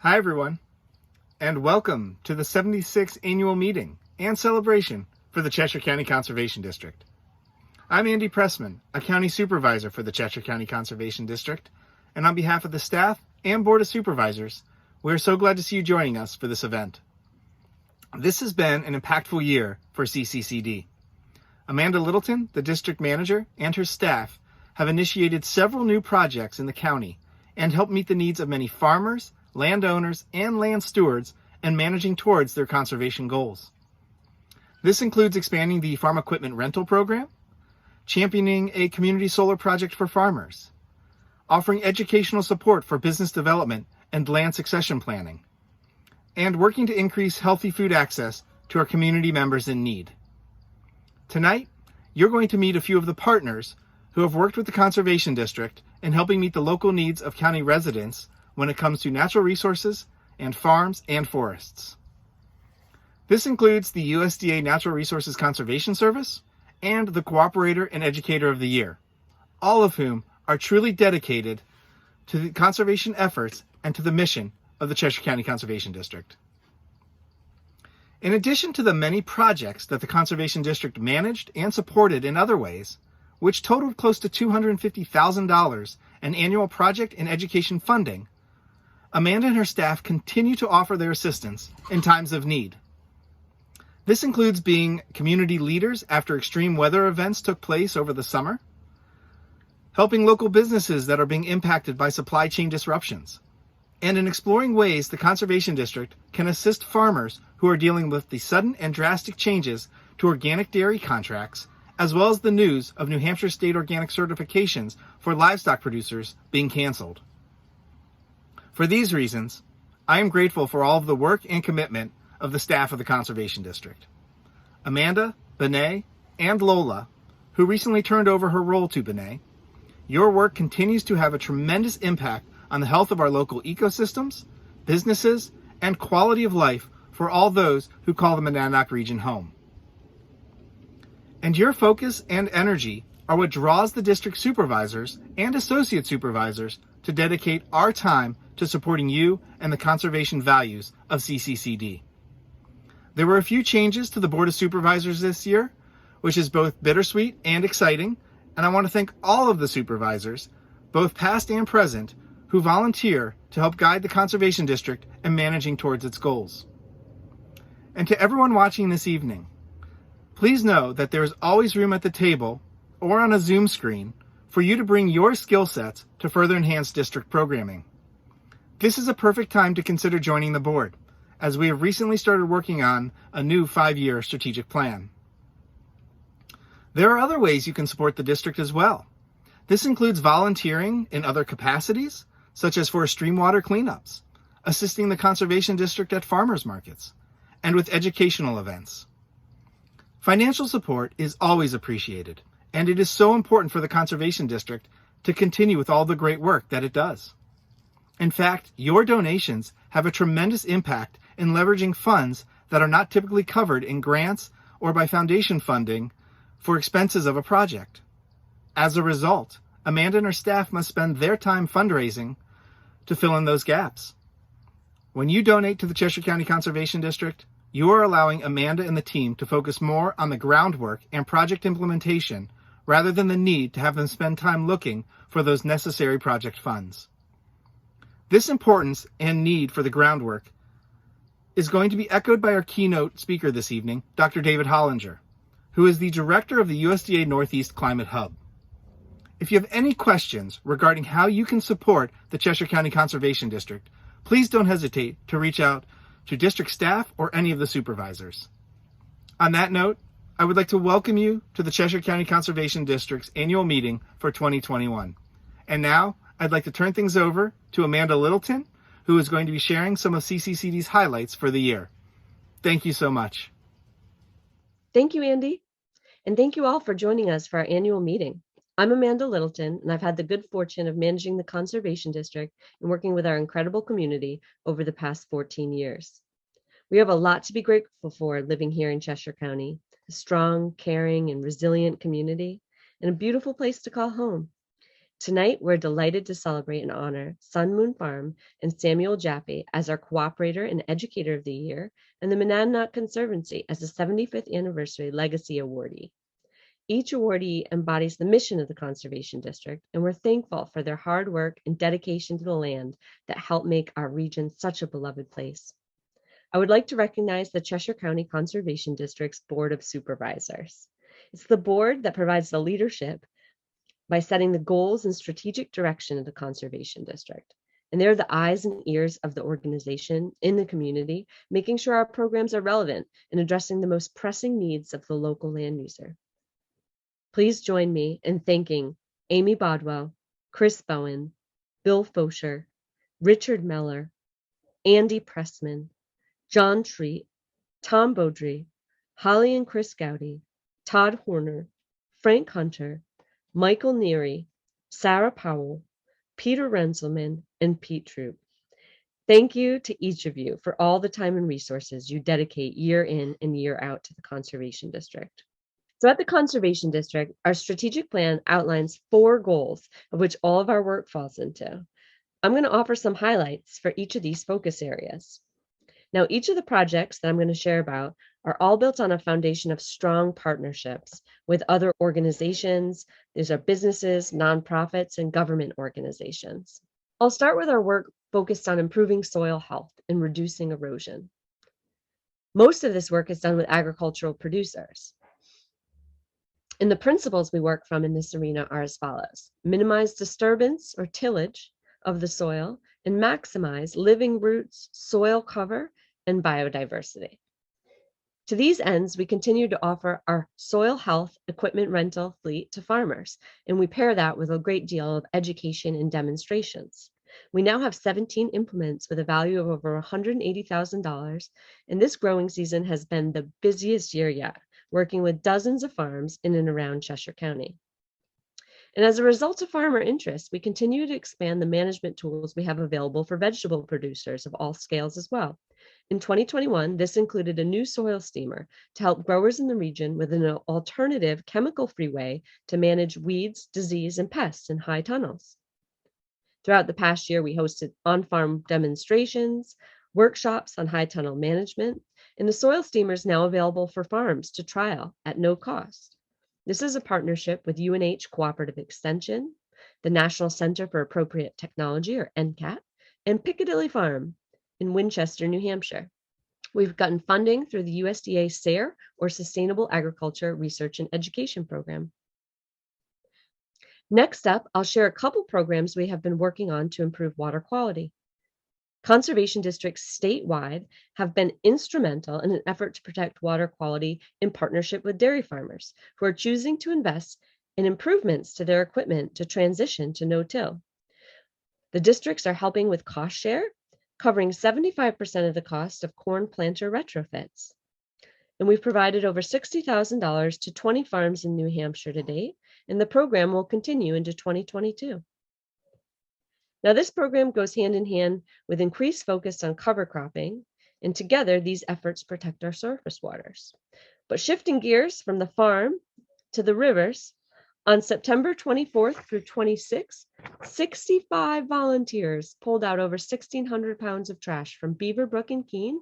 Hi, everyone, and welcome to the 76th annual meeting and celebration for the Cheshire County Conservation District. I'm Andy Pressman, a county supervisor for the Cheshire County Conservation District, and on behalf of the staff and Board of Supervisors, we're so glad to see you joining us for this event. This has been an impactful year for CCCD. Amanda Littleton, the district manager, and her staff have initiated several new projects in the county and helped meet the needs of many farmers, landowners, and land stewards and managing towards their conservation goals. This includes expanding the farm equipment rental program, championing a community solar project for farmers, offering educational support for business development and land succession planning, and working to increase healthy food access to our community members in need. Tonight, you're going to meet a few of the partners who have worked with the Conservation District in helping meet the local needs of county residents when it comes to natural resources and farms and forests. This includes the USDA Natural Resources Conservation Service and the Cooperator and Educator of the Year, all of whom are truly dedicated to the conservation efforts and to the mission of the Cheshire County Conservation District. In addition to the many projects that the Conservation District managed and supported in other ways, which totaled close to $250,000 in annual project and education funding, Amanda and her staff continue to offer their assistance in times of need. This includes being community leaders after extreme weather events took place over the summer, helping local businesses that are being impacted by supply chain disruptions, and in exploring ways the Conservation District can assist farmers who are dealing with the sudden and drastic changes to organic dairy contracts, as well as the news of New Hampshire state organic certifications for livestock producers being canceled. For these reasons, I am grateful for all of the work and commitment of the staff of the Conservation District. Amanda, Benet, and Lola, who recently turned over her role to Benet, your work continues to have a tremendous impact on the health of our local ecosystems, businesses, and quality of life for all those who call the Monadnock region home. And your focus and energy are what draws the district supervisors and associate supervisors to dedicate our time to supporting you and the conservation values of CCCD. There were a few changes to the Board of Supervisors this year, which is both bittersweet and exciting, and I want to thank all of the supervisors, both past and present, who volunteer to help guide the Conservation District in managing towards its goals. And to everyone watching this evening, please know that there is always room at the table or on a Zoom screen for you to bring your skill sets to further enhance district programming. This is a perfect time to consider joining the board, as we have recently started working on a new 5-year strategic plan. There are other ways you can support the district as well. This includes volunteering in other capacities, such as for streamwater cleanups, assisting the Conservation District at farmers markets, and with educational events. Financial support is always appreciated, and it is so important for the Conservation District to continue with all the great work that it does. In fact, your donations have a tremendous impact in leveraging funds that are not typically covered in grants or by foundation funding for expenses of a project. As a result, Amanda and her staff must spend their time fundraising to fill in those gaps. When you donate to the Cheshire County Conservation District, you are allowing Amanda and the team to focus more on the groundwork and project implementation rather than the need to have them spend time looking for those necessary project funds. This importance and need for the groundwork is going to be echoed by our keynote speaker this evening, Dr. David Hollinger, who is the director of the USDA Northeast Climate Hub. If you have any questions regarding how you can support the Cheshire County Conservation District, please don't hesitate to reach out to district staff or any of the supervisors. On that note, I would like to welcome you to the Cheshire County Conservation District's annual meeting for 2021. And now, I'd like to turn things over to Amanda Littleton, who is going to be sharing some of CCCD's highlights for the year. Thank you so much. Thank you, Andy. And thank you all for joining us for our annual meeting. I'm Amanda Littleton, and I've had the good fortune of managing the Conservation District and working with our incredible community over the past 14 years. We have a lot to be grateful for living here in Cheshire County, a strong, caring, and resilient community, and a beautiful place to call home. Tonight, we're delighted to celebrate and honor Sun Moon Farm and Samuel Jaffe as our Cooperator and Educator of the Year, and the Monadnock Conservancy as the 75th Anniversary Legacy Awardee. Each awardee embodies the mission of the Conservation District, and we're thankful for their hard work and dedication to the land that help make our region such a beloved place. I would like to recognize the Cheshire County Conservation District's Board of Supervisors. It's the board that provides the leadership by setting the goals and strategic direction of the Conservation District. And they're the eyes and ears of the organization in the community, making sure our programs are relevant and addressing the most pressing needs of the local land user. Please join me in thanking Amy Bodwell, Chris Bowen, Bill Fosher, Richard Meller, Andy Pressman, John Treat, Tom Beaudry, Holly and Chris Gowdy, Todd Horner, Frank Hunter, Michael Neary, Sarah Powell, Peter Renzelman, and Pete Troop. Thank you to each of you for all the time and resources you dedicate year in and year out to the Conservation District. So at the Conservation District, our strategic plan outlines 4 goals of which all of our work falls into. I'm going to offer some highlights for each of these focus areas. Now, each of the projects that I'm going to share about are all built on a foundation of strong partnerships with other organizations. These are businesses, nonprofits, and government organizations. I'll start with our work focused on improving soil health and reducing erosion. Most of this work is done with agricultural producers. And the principles we work from in this arena are as follows: minimize disturbance or tillage of the soil and maximize living roots, soil cover, and biodiversity. To these ends, we continue to offer our soil health equipment rental fleet to farmers, and we pair that with a great deal of education and demonstrations. We now have 17 implements with a value of over $180,000, and this growing season has been the busiest year yet, working with dozens of farms in and around Cheshire County. And as a result of farmer interest, we continue to expand the management tools we have available for vegetable producers of all scales as well. In 2021, this included a new soil steamer to help growers in the region with an alternative chemical-free way to manage weeds, disease, and pests in high tunnels. Throughout the past year, we hosted on-farm demonstrations, workshops on high tunnel management, and the soil steamer is now available for farms to trial at no cost. This is a partnership with UNH Cooperative Extension, the National Center for Appropriate Technology, or NCAT, and Piccadilly Farm in Winchester, New Hampshire. We've gotten funding through the USDA SARE, or Sustainable Agriculture Research and Education Program. Next up, I'll share a couple programs we have been working on to improve water quality. Conservation districts statewide have been instrumental in an effort to protect water quality in partnership with dairy farmers who are choosing to invest in improvements to their equipment to transition to no-till. The districts are helping with cost share, covering 75% of the cost of corn planter retrofits. And we've provided over $60,000 to 20 farms in New Hampshire to date, and the program will continue into 2022. Now, this program goes hand in hand with increased focus on cover cropping, and together these efforts protect our surface waters. But shifting gears from the farm to the rivers, on September 24th through 26th, 65 volunteers pulled out over 1,600 pounds of trash from Beaver Brook in Keene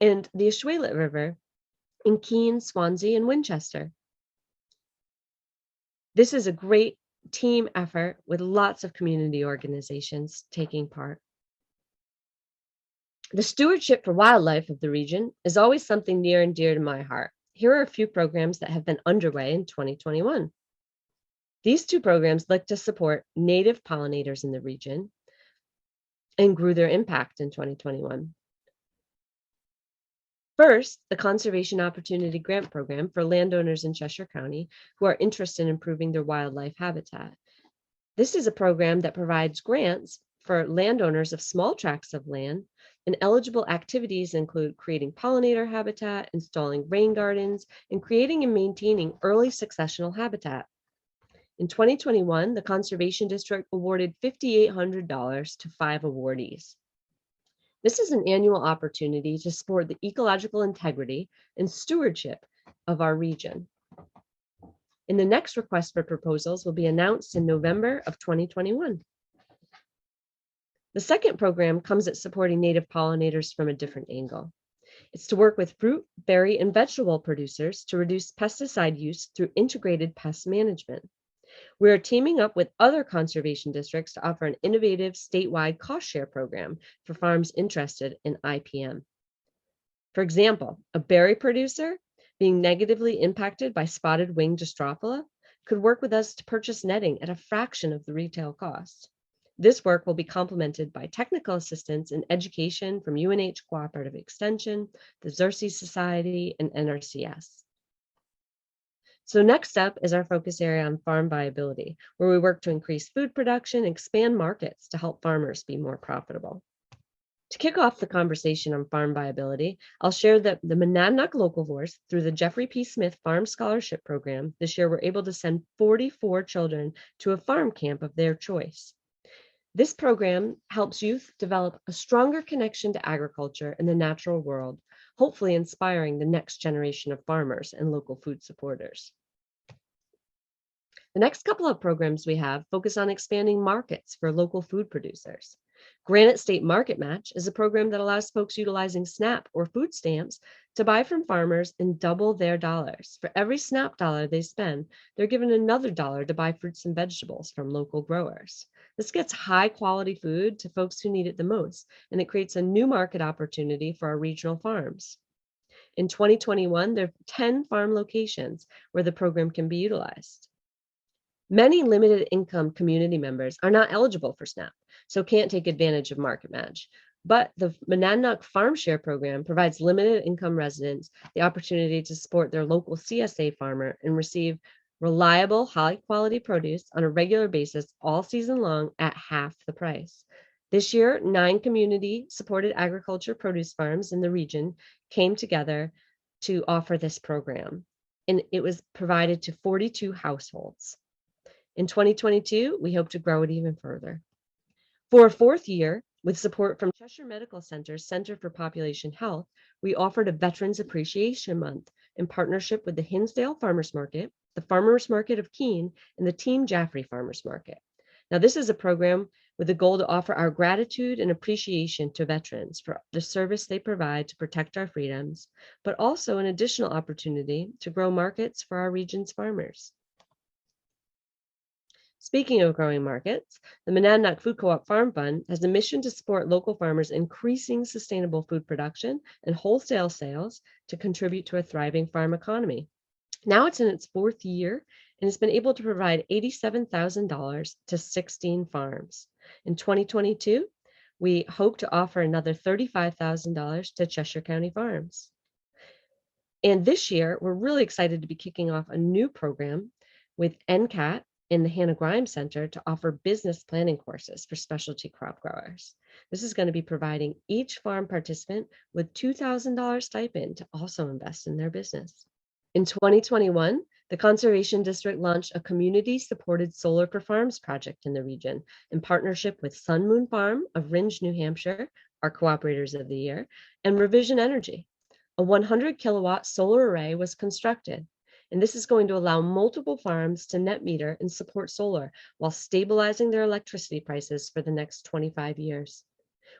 and the Ashwaylet River in Keene, Swansea, and Winchester. This is a great team effort with lots of community organizations taking part. The stewardship for wildlife of the region is always something near and dear to my heart. Here are a few programs that have been underway in 2021. These 2 programs look to support native pollinators in the region and grew their impact in 2021. First, the Conservation Opportunity Grant Program for landowners in Cheshire County who are interested in improving their wildlife habitat. This is a program that provides grants for landowners of small tracts of land, and eligible activities include creating pollinator habitat, installing rain gardens, and creating and maintaining early successional habitat. In 2021, the Conservation District awarded $5,800 to 5 awardees. This is an annual opportunity to support the ecological integrity and stewardship of our region. and the next request for proposals will be announced in November of 2021. The second program comes at supporting native pollinators from a different angle. It's to work with fruit, berry, and vegetable producers to reduce pesticide use through integrated pest management. We are teaming up with other conservation districts to offer an innovative statewide cost share program for farms interested in IPM. For example, a berry producer being negatively impacted by spotted wing Drosophila could work with us to purchase netting at a fraction of the retail cost. This work will be complemented by technical assistance and education from UNH Cooperative Extension, the Xerces Society, and NRCS. So next up is our focus area on farm viability, where we work to increase food production and expand markets to help farmers be more profitable. To kick off the conversation on farm viability, I'll share that the Monadnock Local Force, through the Jeffrey P. Smith Farm Scholarship Program, this year were able to send 44 children to a farm camp of their choice. This program helps youth develop a stronger connection to agriculture and the natural world, hopefully inspiring the next generation of farmers and local food supporters. The next couple of programs we have focus on expanding markets for local food producers. Granite State Market Match is a program that allows folks utilizing SNAP or food stamps to buy from farmers and double their dollars. For every SNAP dollar they spend, they're given another dollar to buy fruits and vegetables from local growers. This gets high quality food to folks who need it the most, and it creates a new market opportunity for our regional farms. In 2021, there are 10 farm locations where the program can be utilized. Many limited income community members are not eligible for SNAP, so can't take advantage of Market Match. But the Monadnock Farm Share Program provides limited income residents the opportunity to support their local CSA farmer and receive reliable, high quality produce on a regular basis all season long at half the price. This year, 9 community supported agriculture produce farms in the region came together to offer this program, and it was provided to 42 households. In 2022, we hope to grow it even further. For a fourth year, with support from Cheshire Medical Center's Center for Population Health, we offered a Veterans Appreciation Month in partnership with the Hinsdale Farmers Market, the Farmers Market of Keene, and the Team Jaffe Farmers Market. Now, this is a program with the goal to offer our gratitude and appreciation to veterans for the service they provide to protect our freedoms, but also an additional opportunity to grow markets for our region's farmers. Speaking of growing markets, the Monadnock Food Co-op Farm Fund has a mission to support local farmers increasing sustainable food production and wholesale sales to contribute to a thriving farm economy. Now it's in its 4th year and has been able to provide $87,000 to 16 farms. In 2022, we hope to offer another $35,000 to Cheshire County farms. And this year, we're really excited to be kicking off a new program with NCAT in the Hannah Grimes Center to offer business planning courses for specialty crop growers. This is going to be providing each farm participant with $2,000 stipend to also invest in their business. In 2021, the Conservation District launched a community-supported solar for farms project in the region in partnership with Sun Moon Farm of Rindge, New Hampshire, our Cooperators of the Year, and Revision Energy. A 100 kilowatt solar array was constructed, and this is going to allow multiple farms to net meter and support solar while stabilizing their electricity prices for the next 25 years.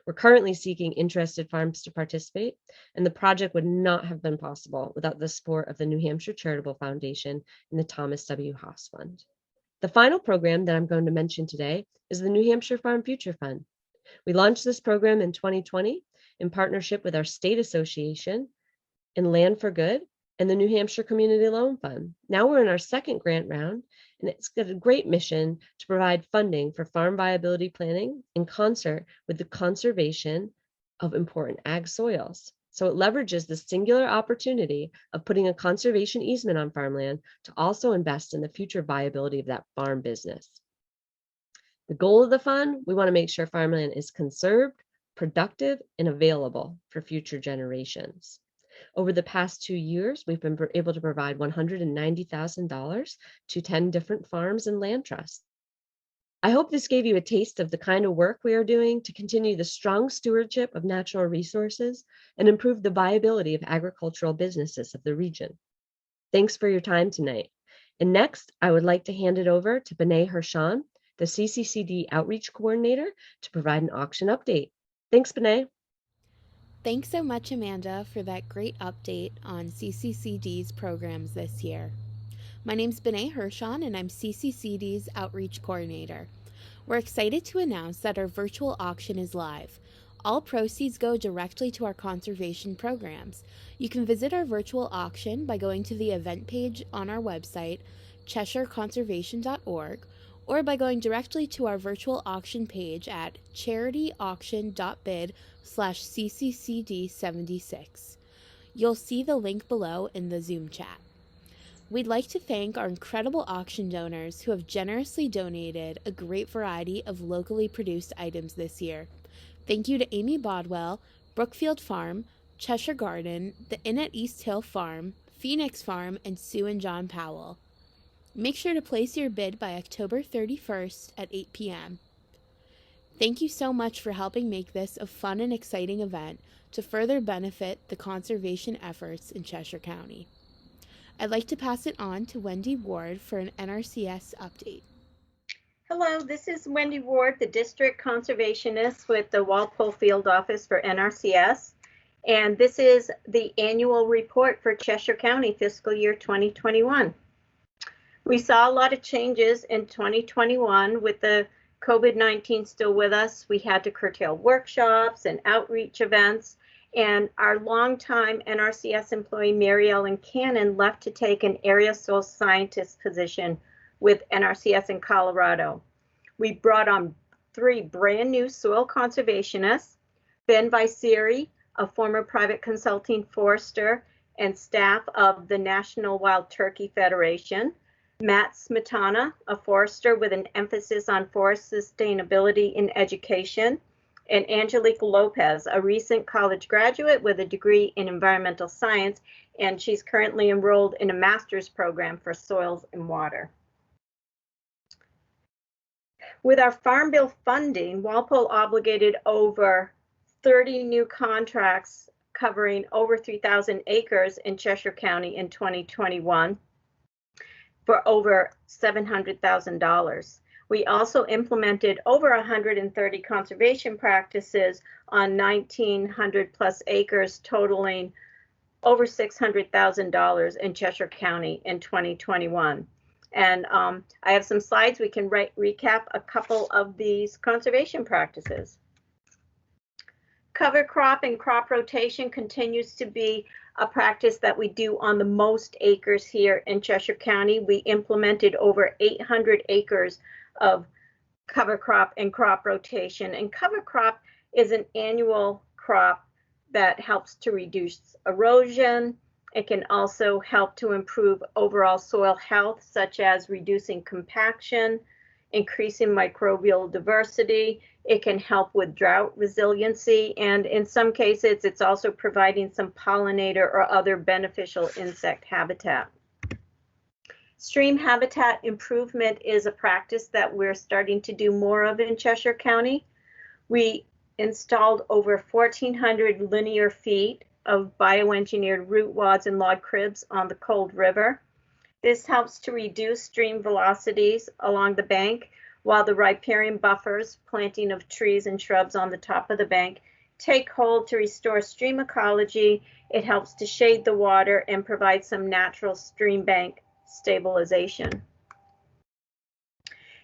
We're currently seeking interested farms to participate, and the project would not have been possible without the support of the New Hampshire Charitable Foundation and the Thomas W. Haas Fund. The final program that I'm going to mention today is the New Hampshire Farm Future Fund. We launched this program in 2020 in partnership with our state association and Land for Good and the New Hampshire Community Loan Fund. Now we're in our 2nd grant round, and it's got a great mission to provide funding for farm viability planning in concert with the conservation of important ag soils. So it leverages the singular opportunity of putting a conservation easement on farmland to also invest in the future viability of that farm business. The goal of the fund, we want to make sure farmland is conserved, productive, and available for future generations. Over the past 2 years, we've been able to provide $190,000 to 10 different farms and land trusts. I hope this gave you a taste of the kind of work we are doing to continue the strong stewardship of natural resources and improve the viability of agricultural businesses of the region. Thanks for your time tonight. And next, I would like to hand it over to Benet Hershon, the CCCD Outreach Coordinator, to provide an auction update. Thanks, Benet. Thanks so much, Amanda, for that great update on CCCD's programs this year. My name's Benet Hershon, and I'm CCCD's Outreach Coordinator. We're excited to announce that our virtual auction is live. All proceeds go directly to our conservation programs. You can visit our virtual auction by going to the event page on our website, CheshireConservation.org, or by going directly to our virtual auction page at charityauction.bid/CCCD76. You'll see the link below in the Zoom chat. We'd like to thank our incredible auction donors who have generously donated a great variety of locally produced items this year. Thank you to Amy Bodwell, Brookfield Farm, Cheshire Garden, the Inn at East Hill Farm, Phoenix Farm, and Sue and John Powell. Make sure to place your bid by October 31st at 8 p.m. Thank you so much for helping make this a fun and exciting event to further benefit the conservation efforts in Cheshire County. I'd like to pass it on to Wendy Ward for an NRCS update. Hello, this is Wendy Ward, the District Conservationist with the Walpole Field Office for NRCS. And this is the annual report for Cheshire County fiscal year 2021. We saw a lot of changes in 2021 with the COVID-19 still with us. We had to curtail workshops and outreach events. And our longtime NRCS employee, Mary Ellen Cannon, left to take an area soil scientist position with NRCS in Colorado. We brought on 3 brand new soil conservationists, Ben Viceri, a former private consulting forester and staff of the National Wild Turkey Federation, Matt Smetana, a forester with an emphasis on forest sustainability in education, and Angelique Lopez, a recent college graduate with a degree in environmental science, and she's currently enrolled in a master's program for soils and water. With our Farm Bill funding, Walpole obligated over 30 new contracts covering over 3,000 acres in Cheshire County in 2021 for over $700,000. We also implemented over 130 conservation practices on 1,900 plus acres, totaling over $600,000 in Cheshire County in 2021. And I have some slides. We can recap a couple of these conservation practices. Cover crop and crop rotation continues to be a practice that we do on the most acres here in Cheshire County. We implemented over 800 acres of cover crop and crop rotation. And cover crop is an annual crop that helps to reduce erosion. It can also help to improve overall soil health, such as reducing compaction, increasing microbial diversity. It can help with drought resiliency, and in some cases, it's also providing some pollinator or other beneficial insect habitat. Stream habitat improvement is a practice that we're starting to do more of in Cheshire County. We installed over 1,400 linear feet of bioengineered root wads and log cribs on the Cold River. This helps to reduce stream velocities along the bank, while the riparian buffers, planting of trees and shrubs on the top of the bank, take hold to restore stream ecology. It helps to shade the water and provide some natural stream bank stabilization.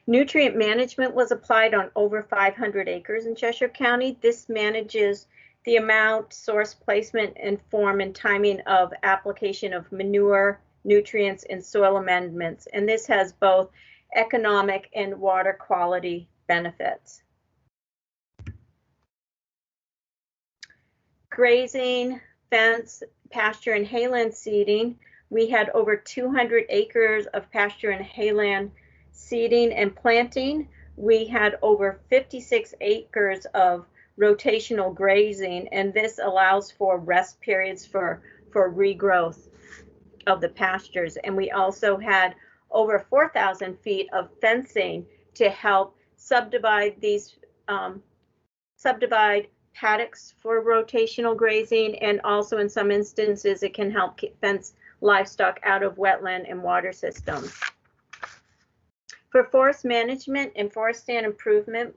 Nutrient management was applied on over 500 acres in Cheshire County. This manages the amount, source placement, and form and timing of application of manure, nutrients, and soil amendments. And this has both economic and water quality benefits. Grazing, fence, pasture, and hayland seeding. We had over 200 acres of pasture and hayland seeding and planting. We had over 56 acres of rotational grazing, and this allows for rest periods for regrowth of the pastures. And we also had over 4,000 feet of fencing to help subdivide these paddocks for rotational grazing, and also in some instances it can help fence livestock out of wetland and water systems. For forest management and forest stand improvement,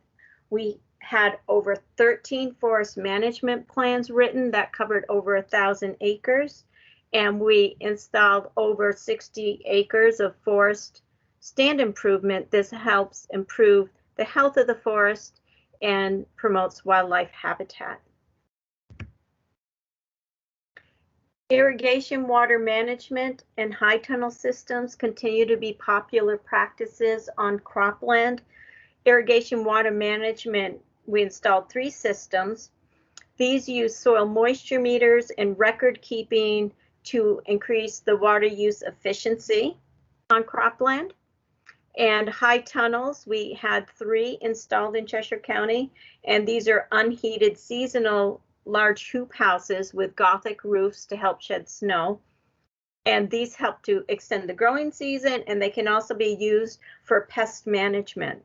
we had over 13 forest management plans written that covered over 1,000 acres, and we installed over 60 acres of forest stand improvement. This helps improve the health of the forest and promotes wildlife habitat. Irrigation, water management, and high tunnel systems continue to be popular practices on cropland. Irrigation water management, we installed 3 systems. These use soil moisture meters and record keeping to increase the water use efficiency on cropland. And high tunnels, we had 3 installed in Cheshire County, and these are unheated seasonal large hoop houses with Gothic roofs to help shed snow. And these help to extend the growing season, and they can also be used for pest management.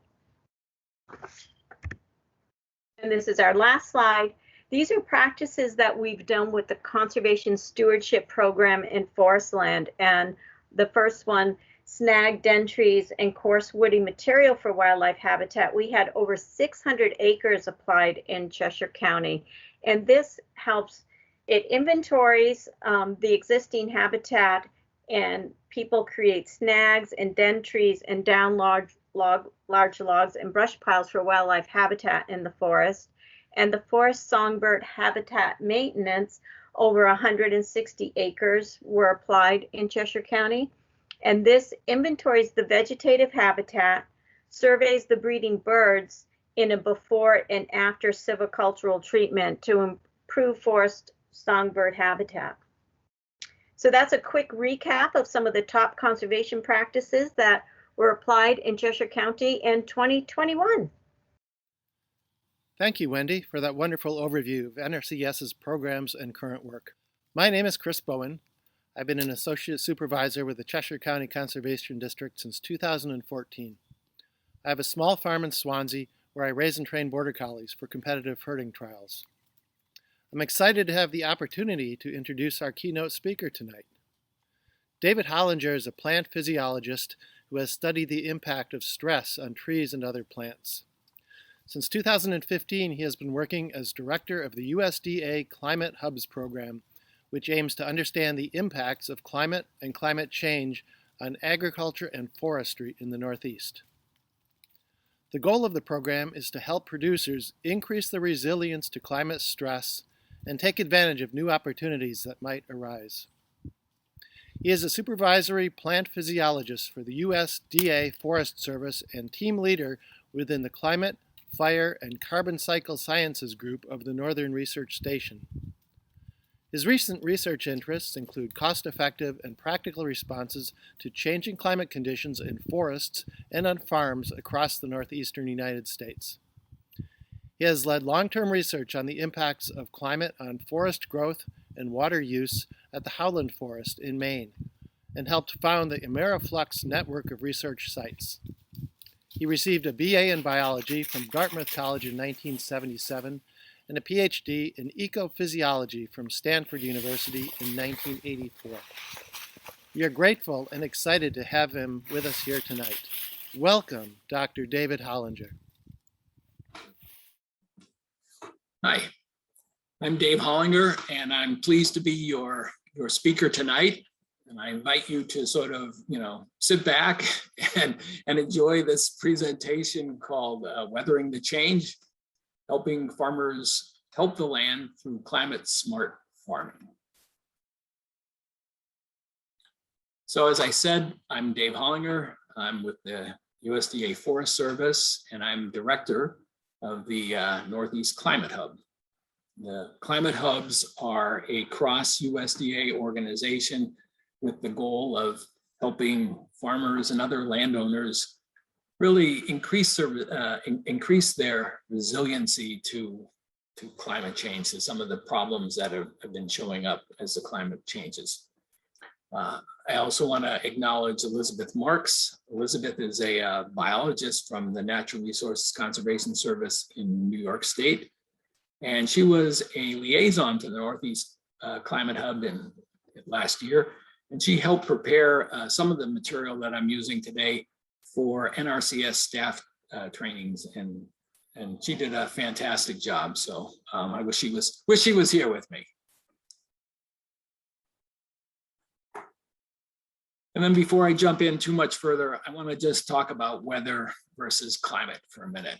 And this is our last slide. These are practices that we've done with the Conservation Stewardship Program in forest land. And the first one, snag, den trees, and coarse woody material for wildlife habitat. We had over 600 acres applied in Cheshire County. And this helps, it inventories the existing habitat, and people create snags and den trees and down large logs and brush piles for wildlife habitat in the forest. And the forest songbird habitat maintenance, over 160 acres were applied in Cheshire County. And this inventories the vegetative habitat, surveys the breeding birds in a before and after silvicultural treatment to improve forest songbird habitat. So that's a quick recap of some of the top conservation practices that were applied in Cheshire County in 2021. Thank you, Wendy, for that wonderful overview of NRCS's programs and current work. My name is Chris Bowen. I've been an associate supervisor with the Cheshire County Conservation District since 2014. I have a small farm in Swansea where I raise and train border collies for competitive herding trials. I'm excited to have the opportunity to introduce our keynote speaker tonight. David Hollinger is a plant physiologist who has studied the impact of stress on trees and other plants. Since 2015, he has been working as director of the USDA Climate Hubs program, which aims to understand the impacts of climate and climate change on agriculture and forestry in the Northeast. The goal of the program is to help producers increase their resilience to climate stress and take advantage of new opportunities that might arise. He is a supervisory plant physiologist for the USDA Forest Service and team leader within the Climate, Fire, and Carbon Cycle Sciences group of the Northern Research Station. His recent research interests include cost-effective and practical responses to changing climate conditions in forests and on farms across the northeastern United States. He has led long-term research on the impacts of climate on forest growth and water use at the Howland Forest in Maine, and helped found the Ameriflux network of research sites. He received a BA in biology from Dartmouth College in 1977 and a PhD in ecophysiology from Stanford University in 1984. We are grateful and excited to have him with us here tonight. Welcome, Dr. David Hollinger. Hi, I'm Dave Hollinger, and I'm pleased to be your speaker tonight. And I invite you to sort of, sit back and enjoy this presentation called Weathering the Change, helping farmers help the land through climate smart farming. So as I said, I'm Dave Hollinger. I'm with the USDA Forest Service, and I'm director of the Northeast Climate Hub. The Climate Hubs are a cross USDA organization with the goal of helping farmers and other landowners really increase their resiliency to climate change, to some of the problems that have been showing up as the climate changes. I also want to acknowledge Elizabeth Marks. Elizabeth is a biologist from the Natural Resources Conservation Service in New York State, and she was a liaison to the Northeast Climate Hub last year. And she helped prepare some of the material that I'm using today for NRCS staff trainings, and she did a fantastic job. So I wish she was here with me. And then before I jump in too much further, I want to just talk about weather versus climate for a minute.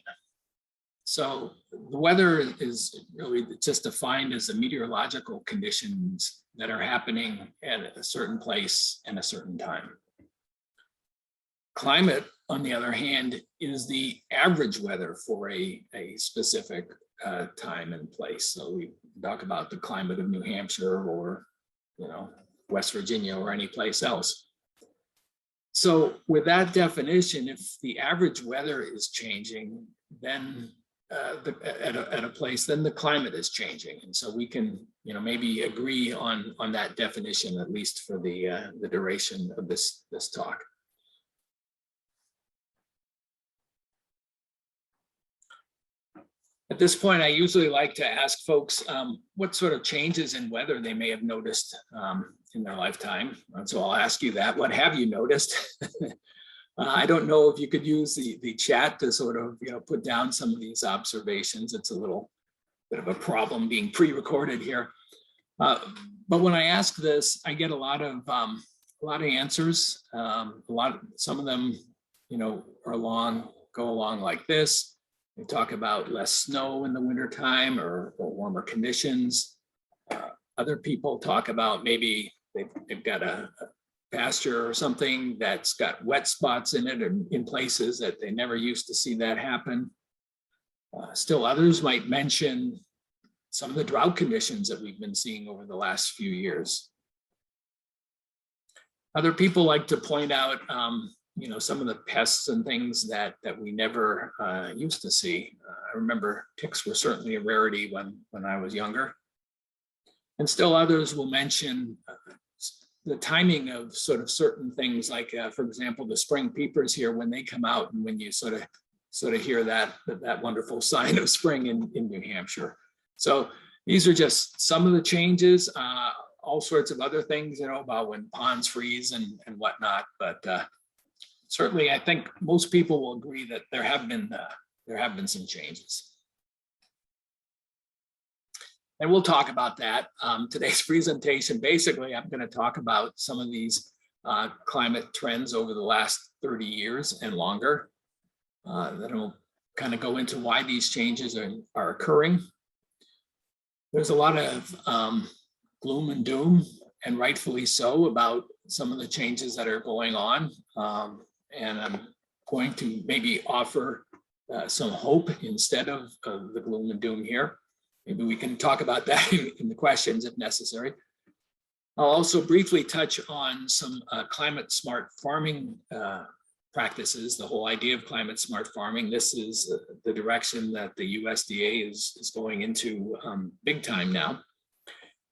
So the weather is really just defined as the meteorological conditions that are happening at a certain place and a certain time. Climate, on the other hand, is the average weather for a specific time and place. So we talk about the climate of New Hampshire or, West Virginia or any place else. So with that definition, if the average weather is changing, then at a place, then the climate is changing. And so we can, maybe agree on that definition, at least for the duration of this talk. At this point, I usually like to ask folks what sort of changes in weather they may have noticed in their lifetime. And so I'll ask you that. What have you noticed? I don't know if you could use the chat to sort of put down some of these observations. It's a little bit of a problem being pre-recorded here. But when I ask this, I get a lot of answers. Some of them, go along like this. They talk about less snow in the wintertime or warmer conditions. Other people talk about maybe they've got a pasture or something that's got wet spots in it or in places that they never used to see that happen. Still others might mention some of the drought conditions that we've been seeing over the last few years. Other people like to point out some of the pests and things that we never used to see. I remember ticks were certainly a rarity when I was younger. And still others will mention the timing of sort of certain things, like for example, the spring peepers here, when they come out and when you sort of hear that wonderful sign of spring in New Hampshire. So these are just some of the changes, all sorts of other things, about when ponds freeze and whatnot. But certainly, I think most people will agree that there have been some changes. And we'll talk about that. Today's presentation, basically, I'm going to talk about some of these climate trends over the last 30 years and longer. Then we'll kind of go into why these changes are occurring. There's a lot of gloom and doom, and rightfully so, about some of the changes that are going on. And I'm going to maybe offer some hope instead of the gloom and doom here. Maybe we can talk about that in the questions if necessary. I'll also briefly touch on some climate smart farming practices, the whole idea of climate smart farming. This is the direction that the USDA is going into big time now.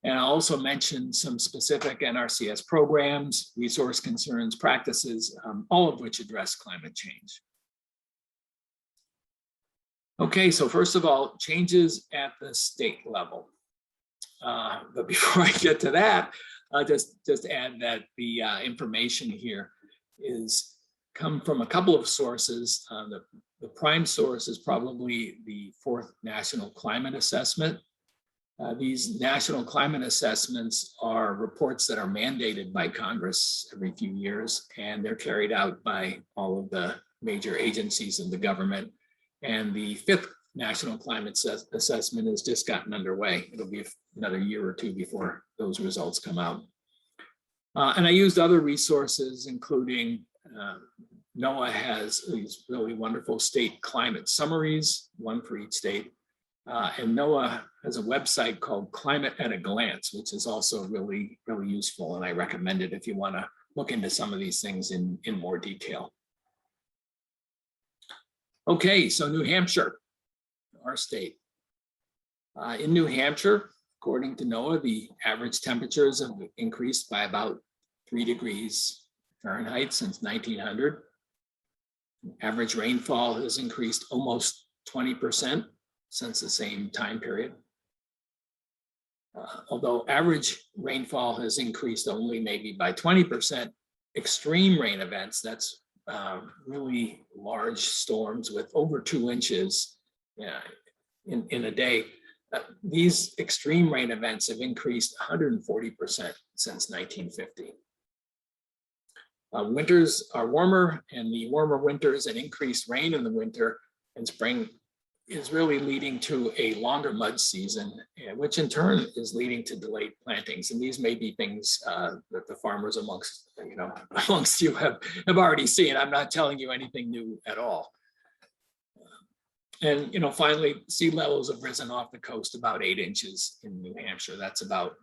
And I'll also mention some specific NRCS programs, resource concerns, practices, all of which address climate change. Okay, so first of all, changes at the state level. But before I get to that, I'll just add that the information here is come from a couple of sources. The prime source is probably the 4th National Climate Assessment. These national climate assessments are reports that are mandated by Congress every few years, and they're carried out by all of the major agencies of the government. And the 5th National Climate Assessment has just gotten underway. It'll be another year or two before those results come out. And I used other resources, including NOAA has these really wonderful state climate summaries, one for each state. And NOAA has a website called Climate at a Glance, which is also really, really useful. And I recommend it if you want to look into some of these things in more detail. Okay, so New Hampshire, our state. In New Hampshire, according to NOAA, the average temperatures have increased by about 3 degrees Fahrenheit since 1900. Average rainfall has increased almost 20% since the same time period. Although average rainfall has increased only maybe by 20%, extreme rain events, that's really large storms with over 2 inches in a day. These extreme rain events have increased 140% since 1950. Winters are warmer, and the warmer winters and increased rain in the winter and spring is really leading to a longer mud season, which in turn is leading to delayed plantings. And these may be things that the farmers amongst you have already seen. I'm not telling you anything new at all. And finally, sea levels have risen off the coast about 8 inches in New Hampshire. That's about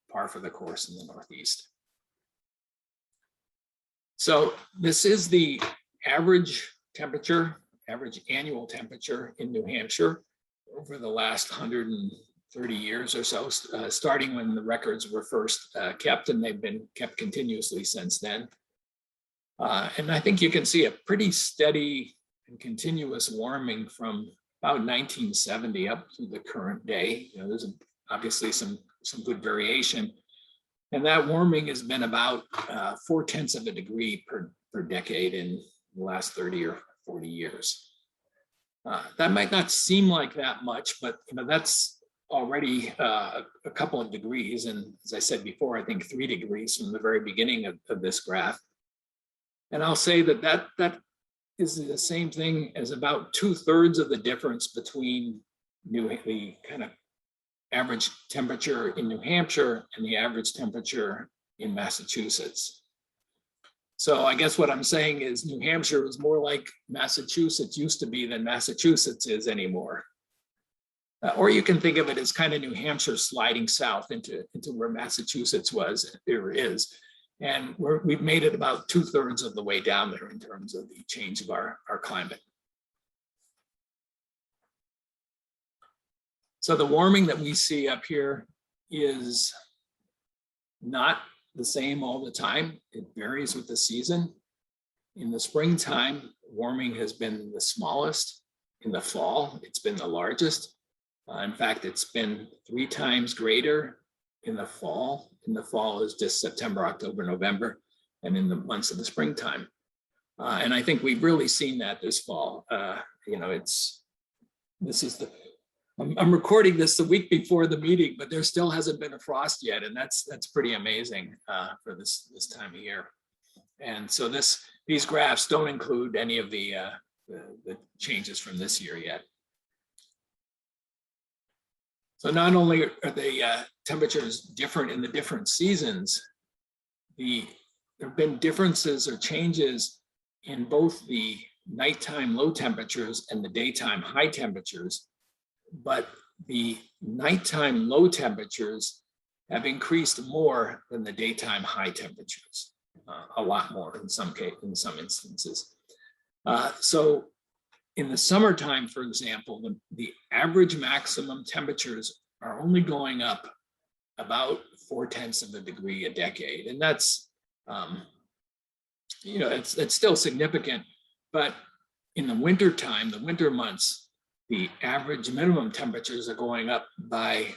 par for the course in the Northeast. So this is the average temperature, average annual temperature in New Hampshire over the last 130 years or so, starting when the records were first kept, and they've been kept continuously since then. And I think you can see a pretty steady and continuous warming from about 1970 up to the current day. There's obviously some good variation. And that warming has been about 0.4 of a degree per decade in the last 30 or 40 years. That might not seem like that much, but that's already a couple of degrees. And as I said before, I think 3 degrees from the very beginning of this graph. And I'll say that is the same thing as about 2/3 of the difference between the kind of average temperature in New Hampshire and the average temperature in Massachusetts. So I guess what I'm saying is New Hampshire is more like Massachusetts used to be than Massachusetts is anymore. Or you can think of it as kind of New Hampshire sliding south into where Massachusetts was or is. And we've made it about 2/3 of the way down there in terms of the change of our climate. So the warming that we see up here is not the same all the time. It varies with the season. In the springtime, warming has been the smallest. In the fall, it's been the largest. In fact, it's been 3 times greater in the fall. In the fall is just September, October, November, and in the months of the springtime. And I think we've really seen that this fall. I'm recording this the week before the meeting, but there still hasn't been a frost yet, and that's pretty amazing for this time of year. And so these graphs don't include any of the changes from this year yet. So not only are the temperatures different in the different seasons, there have been differences or changes in both the nighttime low temperatures and the daytime high temperatures. But the nighttime low temperatures have increased more than the daytime high temperatures, a lot more in some instances. So in the summertime, for example, the average maximum temperatures are only going up about 0.4 of a degree a decade. And that's, it's still significant, but in the wintertime, the winter months, the average minimum temperatures are going up by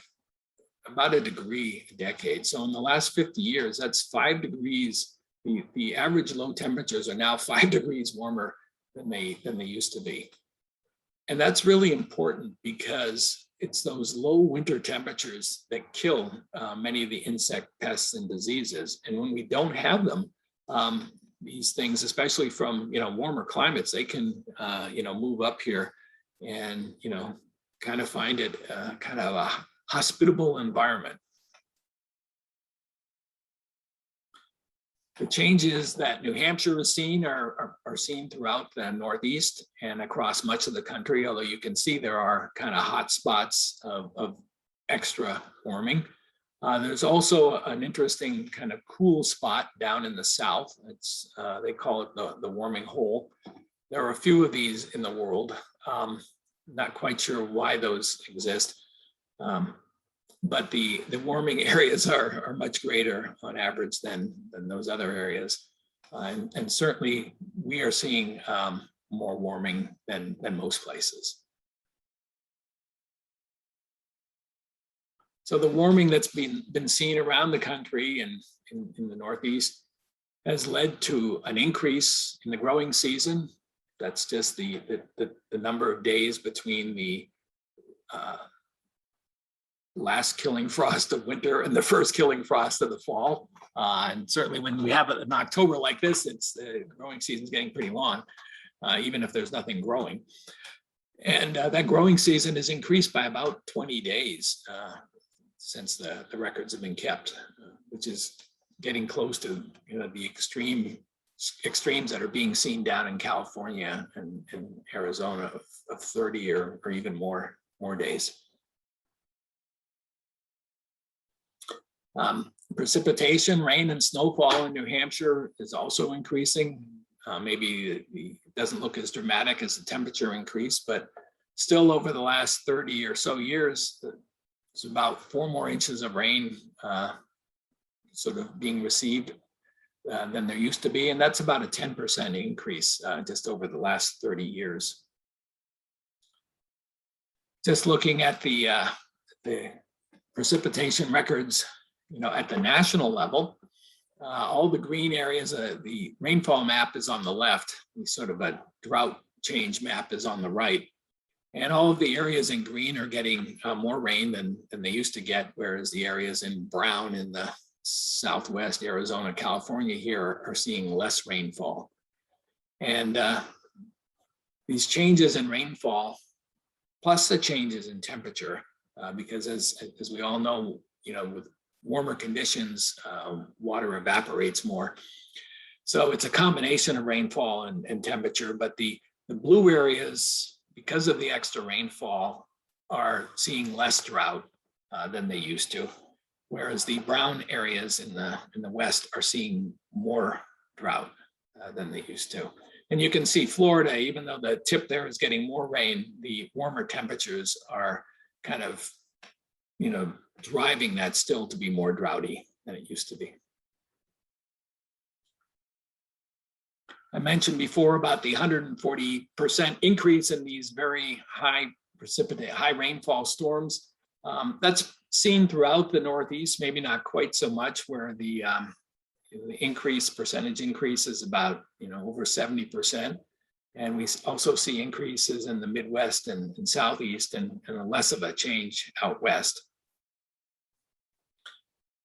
about 1 degree a decade. So in the last 50 years, that's 5 degrees. The average low temperatures are now 5 degrees warmer than they used to be. And that's really important because it's those low winter temperatures that kill many of the insect pests and diseases. And when we don't have them, these things, especially from warmer climates, they can move up here and kind of find it kind of a hospitable environment. The changes that New Hampshire has seen are seen throughout the Northeast and across much of the country, although you can see there are kind of hot spots of extra warming. There's also an interesting kind of cool spot down in the South. They call it the warming hole. There are a few of these in the world. Not quite sure why those exist. But the warming areas are much greater on average than those other areas. And certainly we are seeing more warming than most places. So the warming that's been seen around the country and in the Northeast has led to an increase in the growing season. That's just the number of days between the last killing frost of winter and the first killing frost of the fall. And certainly when we have an October like this, it's the growing season is getting pretty long, even if there's nothing growing. And that growing season is increased by about 20 days since the records have been kept, which is getting close to the extremes that are being seen down in California and Arizona of 30 or even more days. Precipitation, rain and snowfall in New Hampshire is also increasing. Maybe it doesn't look as dramatic as the temperature increase, but still over the last 30 or so years, it's about 4 more inches of rain sort of being received than there used to be. And that's about a 10% increase just over the last 30 years. Just looking at the precipitation records, at the national level, all the green areas, the rainfall map is on the left, sort of a drought change map is on the right. And all of the areas in green are getting more rain than they used to get, whereas the areas in brown in the Southwest, Arizona, California here are seeing less rainfall. And these changes in rainfall, plus the changes in temperature, because as we all know, with warmer conditions, water evaporates more. So it's a combination of rainfall and temperature, but the blue areas, because of the extra rainfall, are seeing less drought than they used to, whereas the brown areas in the west are seeing more drought than they used to. And you can see Florida, even though the tip there is getting more rain, the warmer temperatures are kind of, driving that still to be more droughty than it used to be. I mentioned before about the 140% increase in these very high rainfall storms. That's seen throughout the Northeast, maybe not quite so much, where the percentage increase is about over 70%. And we also see increases in the Midwest and Southeast and less of a change out west.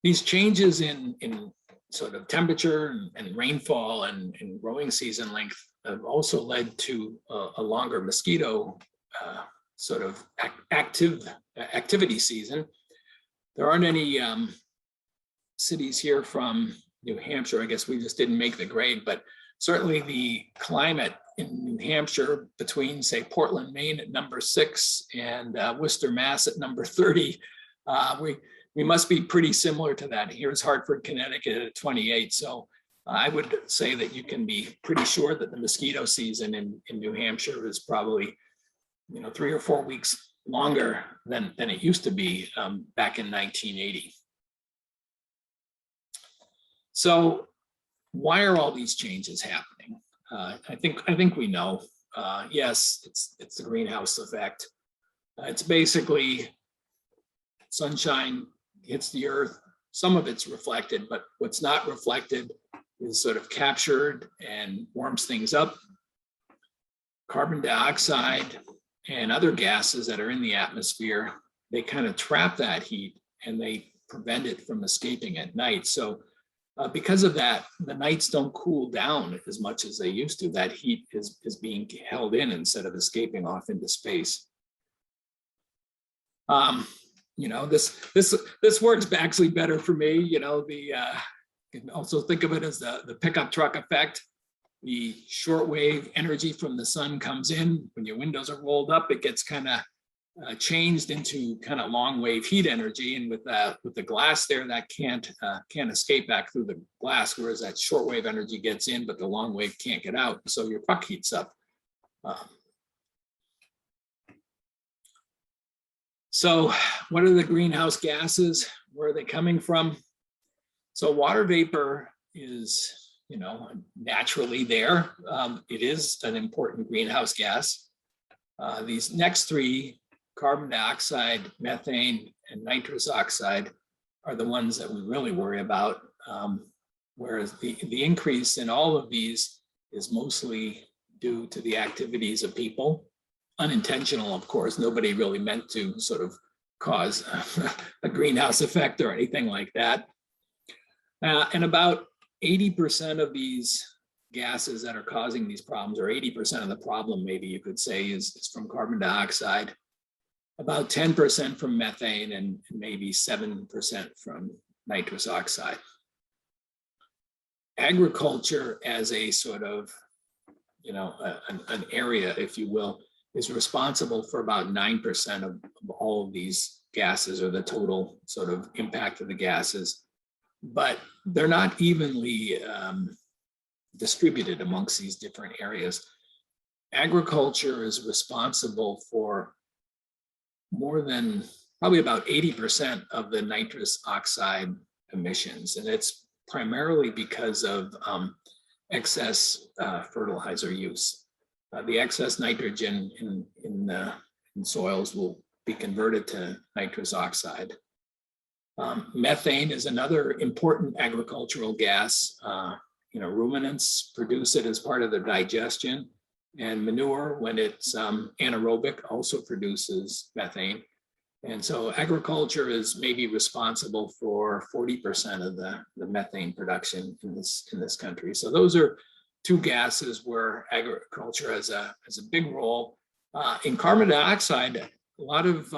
These changes in sort of temperature and rainfall and growing season length have also led to a longer mosquito sort of activity season. There aren't any cities here from New Hampshire. I guess we just didn't make the grade, but certainly the climate in New Hampshire between, say, Portland, Maine at number 6 and Worcester, Mass at number 30, we must be pretty similar to that. Here's Hartford, Connecticut at 28. So I would say that you can be pretty sure that the mosquito season in New Hampshire is probably 3 or 4 weeks longer than it used to be back in 1980. So why are all these changes happening? I think we know. Yes, it's the greenhouse effect. It's basically sunshine hits the earth. Some of it's reflected, but what's not reflected is sort of captured and warms things up. Carbon dioxide and other gases that are in the atmosphere, they kind of trap that heat and they prevent it from escaping at night. So because of that, the nights don't cool down as much as they used to. That heat is being held in instead of escaping off into space. This works actually better for me. You can also think of it as the pickup truck effect. The shortwave energy from the sun comes in. When your windows are rolled up, it gets kind of changed into kind of long wave heat energy, and with the glass there, that can't escape back through the glass, whereas that shortwave energy gets in, but the long wave can't get out. So your puck heats up. So what are the greenhouse gases? Where are they coming from? So water vapor is, naturally there. It is an important greenhouse gas. These next 3, carbon dioxide, methane, and nitrous oxide are the ones that we really worry about. Whereas the increase in all of these is mostly due to the activities of people. Unintentional, of course, nobody really meant to sort of cause a greenhouse effect or anything like that. And about 80% of these gases that are causing these problems, or 80% of the problem, maybe you could say, is from carbon dioxide, about 10% from methane, and maybe 7% from nitrous oxide. Agriculture as a sort of, an area, if you will, is responsible for about 9% of all of these gases, or the total sort of impact of the gases, but they're not evenly distributed amongst these different areas. Agriculture is responsible for more than probably about 80% of the nitrous oxide emissions, and it's primarily because of excess fertilizer use. The excess nitrogen in soils will be converted to nitrous oxide. Methane is another important agricultural gas. Ruminants produce it as part of their digestion, and manure, when it's anaerobic, also produces methane. And so agriculture is maybe responsible for 40% of the methane production in this country. So those are two gases where agriculture has a big role. In carbon dioxide, a lot of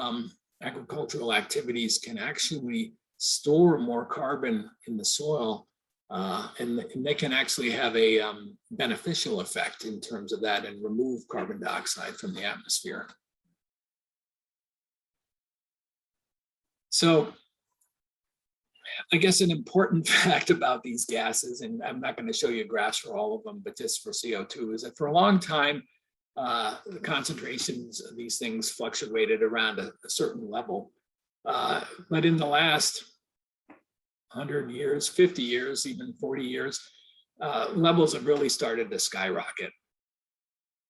agricultural activities can actually store more carbon in the soil, and they can actually have a beneficial effect in terms of that, and remove carbon dioxide from the atmosphere. So I guess an important fact about these gases, and I'm not going to show you graphs for all of them, but just for CO2, is that for a long time, the concentrations of these things fluctuated around a certain level. But in the last 100 years, 50 years, even 40 years, levels have really started to skyrocket.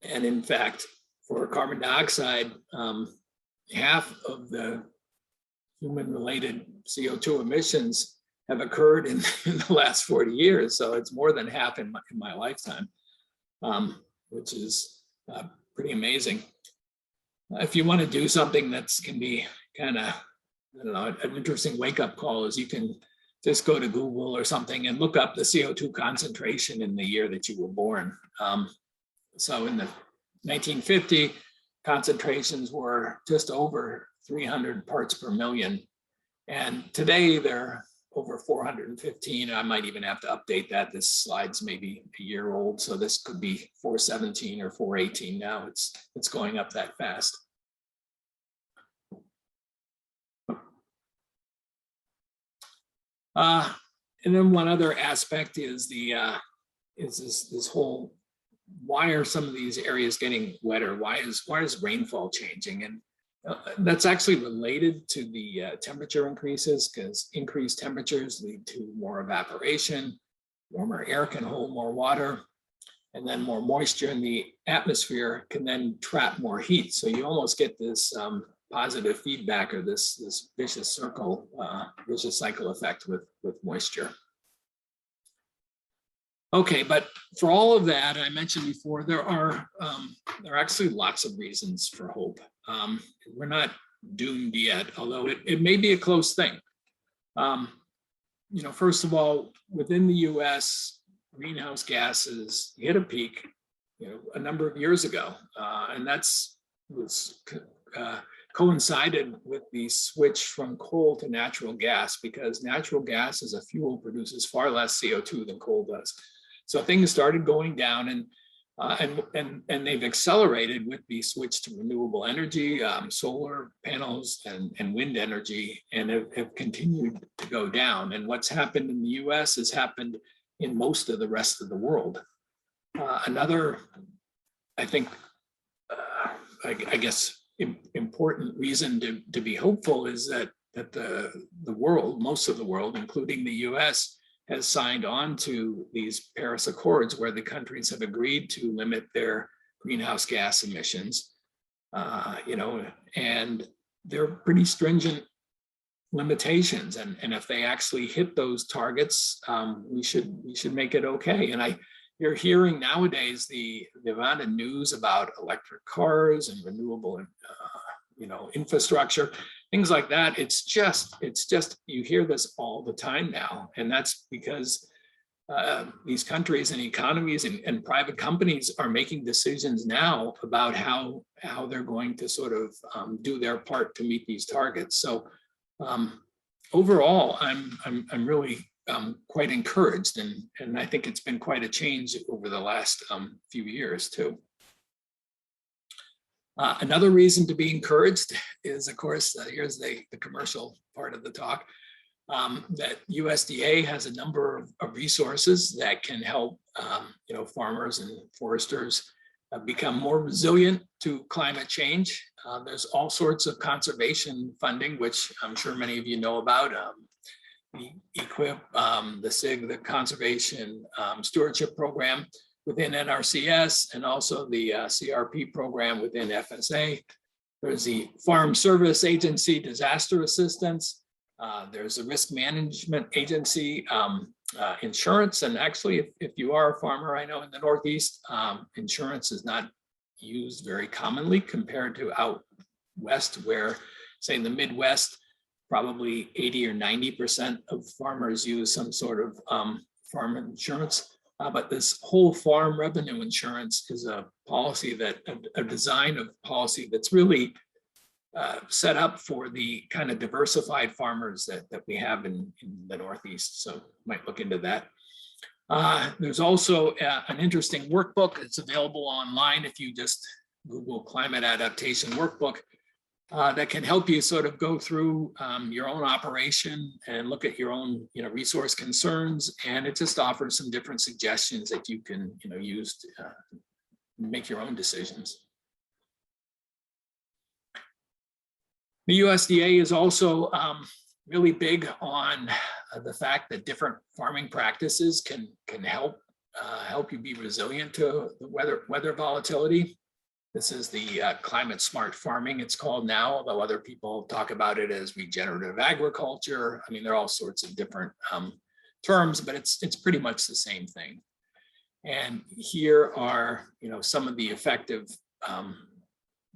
And in fact, for carbon dioxide, half of the human-related CO2 emissions have occurred in the last 40 years. So it's more than half in my lifetime, which is pretty amazing. If you want to do something that can be kind of, an interesting wake-up call, is you can just go to Google or something and look up the CO2 concentration in the year that you were born. So in the 1950, concentrations were just over 300 parts per million. And today they're over 415. I might even have to update that. This slide's maybe a year old, so this could be 417 or 418 now. It's going up that fast. And then one other aspect is this whole, why are some of these areas getting wetter? Why is rainfall changing? And that's actually related to the temperature increases, because increased temperatures lead to more evaporation. Warmer air can hold more water, and then more moisture in the atmosphere can then trap more heat. So you almost get this positive feedback, or this vicious cycle effect with moisture. Okay, but for all of that, I mentioned before, there are actually lots of reasons for hope. We're not doomed yet, although it may be a close thing. First of all, within the US, greenhouse gases hit a peak, a number of years ago, and was coincided with the switch from coal to natural gas, because natural gas as a fuel produces far less CO2 than coal does. So things started going down, and they've accelerated with the switch to renewable energy, solar panels and wind energy, and have continued to go down. And what's happened in the US has happened in most of the rest of the world. Another, I think, I guess, important reason to be hopeful is that the world, most of the world, including the US, has signed on to these Paris Accords, where the countries have agreed to limit their greenhouse gas emissions. you know, and they're pretty stringent limitations. And if they actually hit those targets, we should make it okay. And you're hearing nowadays the amount of news about electric cars and renewable, you know, infrastructure, things like that. It's just, you hear this all the time now. And that's because these countries and economies and private companies are making decisions now about how they're going to sort of do their part to meet these targets. So overall, I'm really quite encouraged, and I think it's been quite a change over the last few years too. Another reason to be encouraged is, of course, here's the commercial part of the talk, that USDA has a number of resources that can help you know, farmers and foresters become more resilient to climate change. There's all sorts of conservation funding, which I'm sure many of you know about. The EQIP, the SIG, the Conservation Stewardship Program within NRCS, and also the CRP program within FSA. There's the Farm Service Agency Disaster Assistance. There's a Risk Management Agency insurance. And actually, if you are a farmer, I know in the Northeast, insurance is not used very commonly compared to out west, where, say, in the Midwest, probably 80 or 90% of farmers use some sort of farm insurance. But this whole farm revenue insurance is a policy a design of policy that's really set up for the kind of diversified farmers that we have in the Northeast. So might look into that. There's also an interesting workbook. It's available online if you just Google Climate Adaptation Workbook. That can help you sort of go through your own operation and look at your own, you know, resource concerns, and it just offers some different suggestions that you can, you know, use to make your own decisions. The USDA is also really big on the fact that different farming practices can help you be resilient to the weather volatility. This is the climate smart farming, it's called now, although other people talk about it as regenerative agriculture. I mean, there are all sorts of different terms, but it's pretty much the same thing. And here are, you know, some of the effective,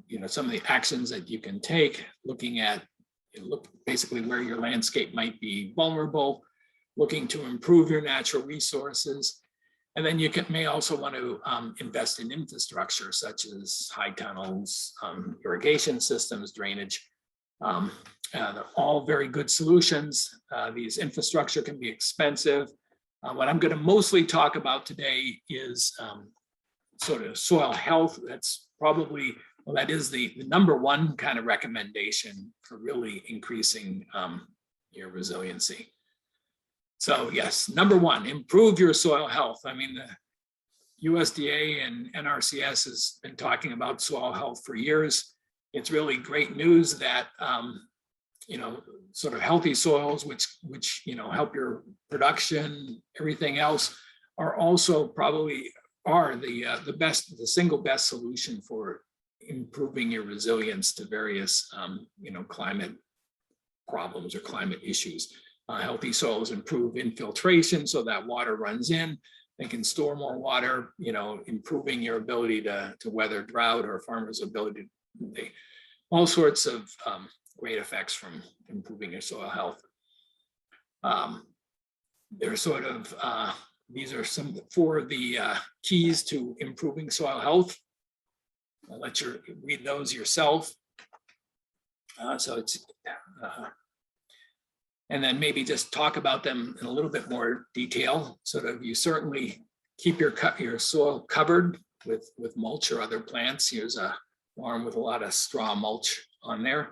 you know, some of the actions that you can take, looking at, look basically where your landscape might be vulnerable, looking to improve your natural resources. And then you may also want to invest in infrastructure such as high tunnels, irrigation systems, drainage. They're all very good solutions. These infrastructure can be expensive. What I'm going to mostly talk about today is sort of soil health. That's probably, well, that is the number one kind of recommendation for really increasing your resiliency. So yes, number one, improve your soil health. I mean, the USDA and NRCS has been talking about soil health for years. It's really great news that, you know, sort of healthy soils, which you know, help your production, everything else, are also probably the single best solution for improving your resilience to various, you know, climate problems or climate issues. Healthy soils improve infiltration so that water runs in. They can store more water, you know, improving your ability to weather drought or farmers' ability to, all sorts of great effects from improving your soil health. They're sort of, these are some four of the keys to improving soil health. I'll let you read those yourself. So it's, and then maybe just talk about them in a little bit more detail. Sort of, you certainly keep your soil covered with mulch or other plants. Here's a farm with a lot of straw mulch on there.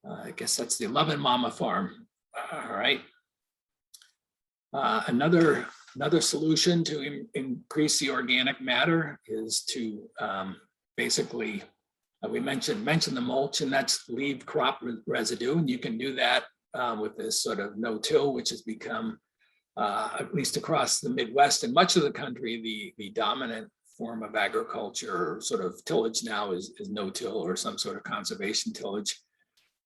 I guess that's the 11 Mama farm. All right. Another solution to increase the organic matter is to basically, we mentioned the mulch, and that's leave crop residue, and you can do that with this sort of no-till, which has become, at least across the Midwest and much of the country, the dominant form of agriculture, or sort of tillage now is no-till or some sort of conservation tillage.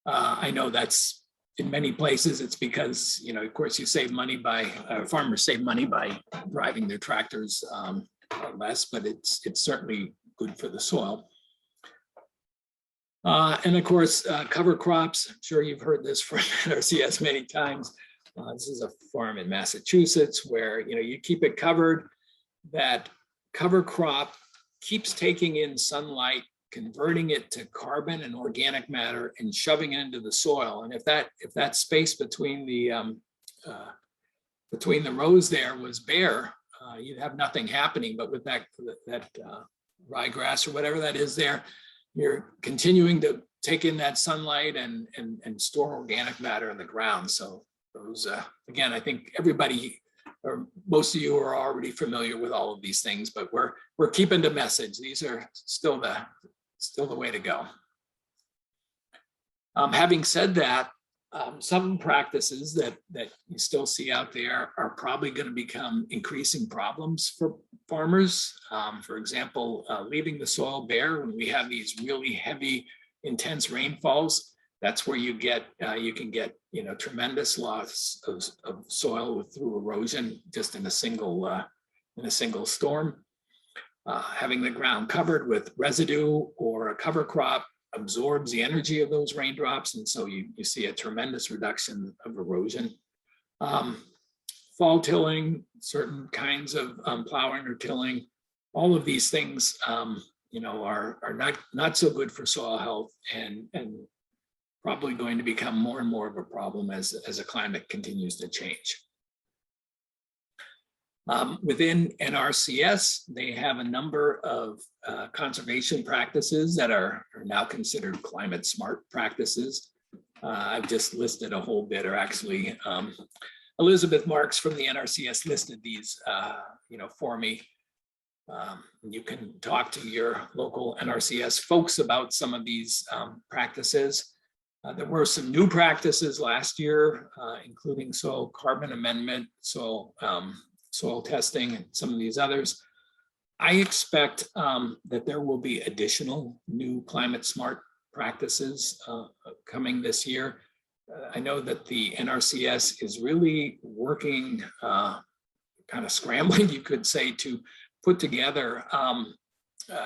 I know that's in many places it's because, you know, of course you save money by, farmers save money by driving their tractors less, but it's certainly good for the soil. And of course, cover crops. I'm sure you've heard this from NRCS many times. This is a farm in Massachusetts where, you know, you keep it covered. That cover crop keeps taking in sunlight, converting it to carbon and organic matter, and shoving it into the soil. And if that space between the rows there was bare, you'd have nothing happening. But with that ryegrass or whatever that is there, you're continuing to take in that sunlight and store organic matter in the ground. So those, again, I think everybody or most of you are already familiar with all of these things, but we're keeping the message. These are still the way to go. Having said that, some practices that you still see out there are probably going to become increasing problems for farmers. For example, leaving the soil bare when we have these really heavy, intense rainfalls. That's where you can get tremendous loss of soil through erosion just in a single storm. Having the ground covered with residue or a cover crop absorbs the energy of those raindrops, and so you see a tremendous reduction of erosion. Fall tilling, certain kinds of plowing or tilling, all of these things are not so good for soil health and probably going to become more and more of a problem as the climate continues to change. Within NRCS, they have a number of conservation practices that are now considered climate smart practices. I've just listed a whole bit, or actually Elizabeth Marks from the NRCS listed these for me. You can talk to your local NRCS folks about some of these practices. There were some new practices last year, including soil carbon amendment, soil testing, and some of these others. I expect that there will be additional new climate smart practices coming this year. I know that the NRCS is really working, kind of scrambling, you could say, to put together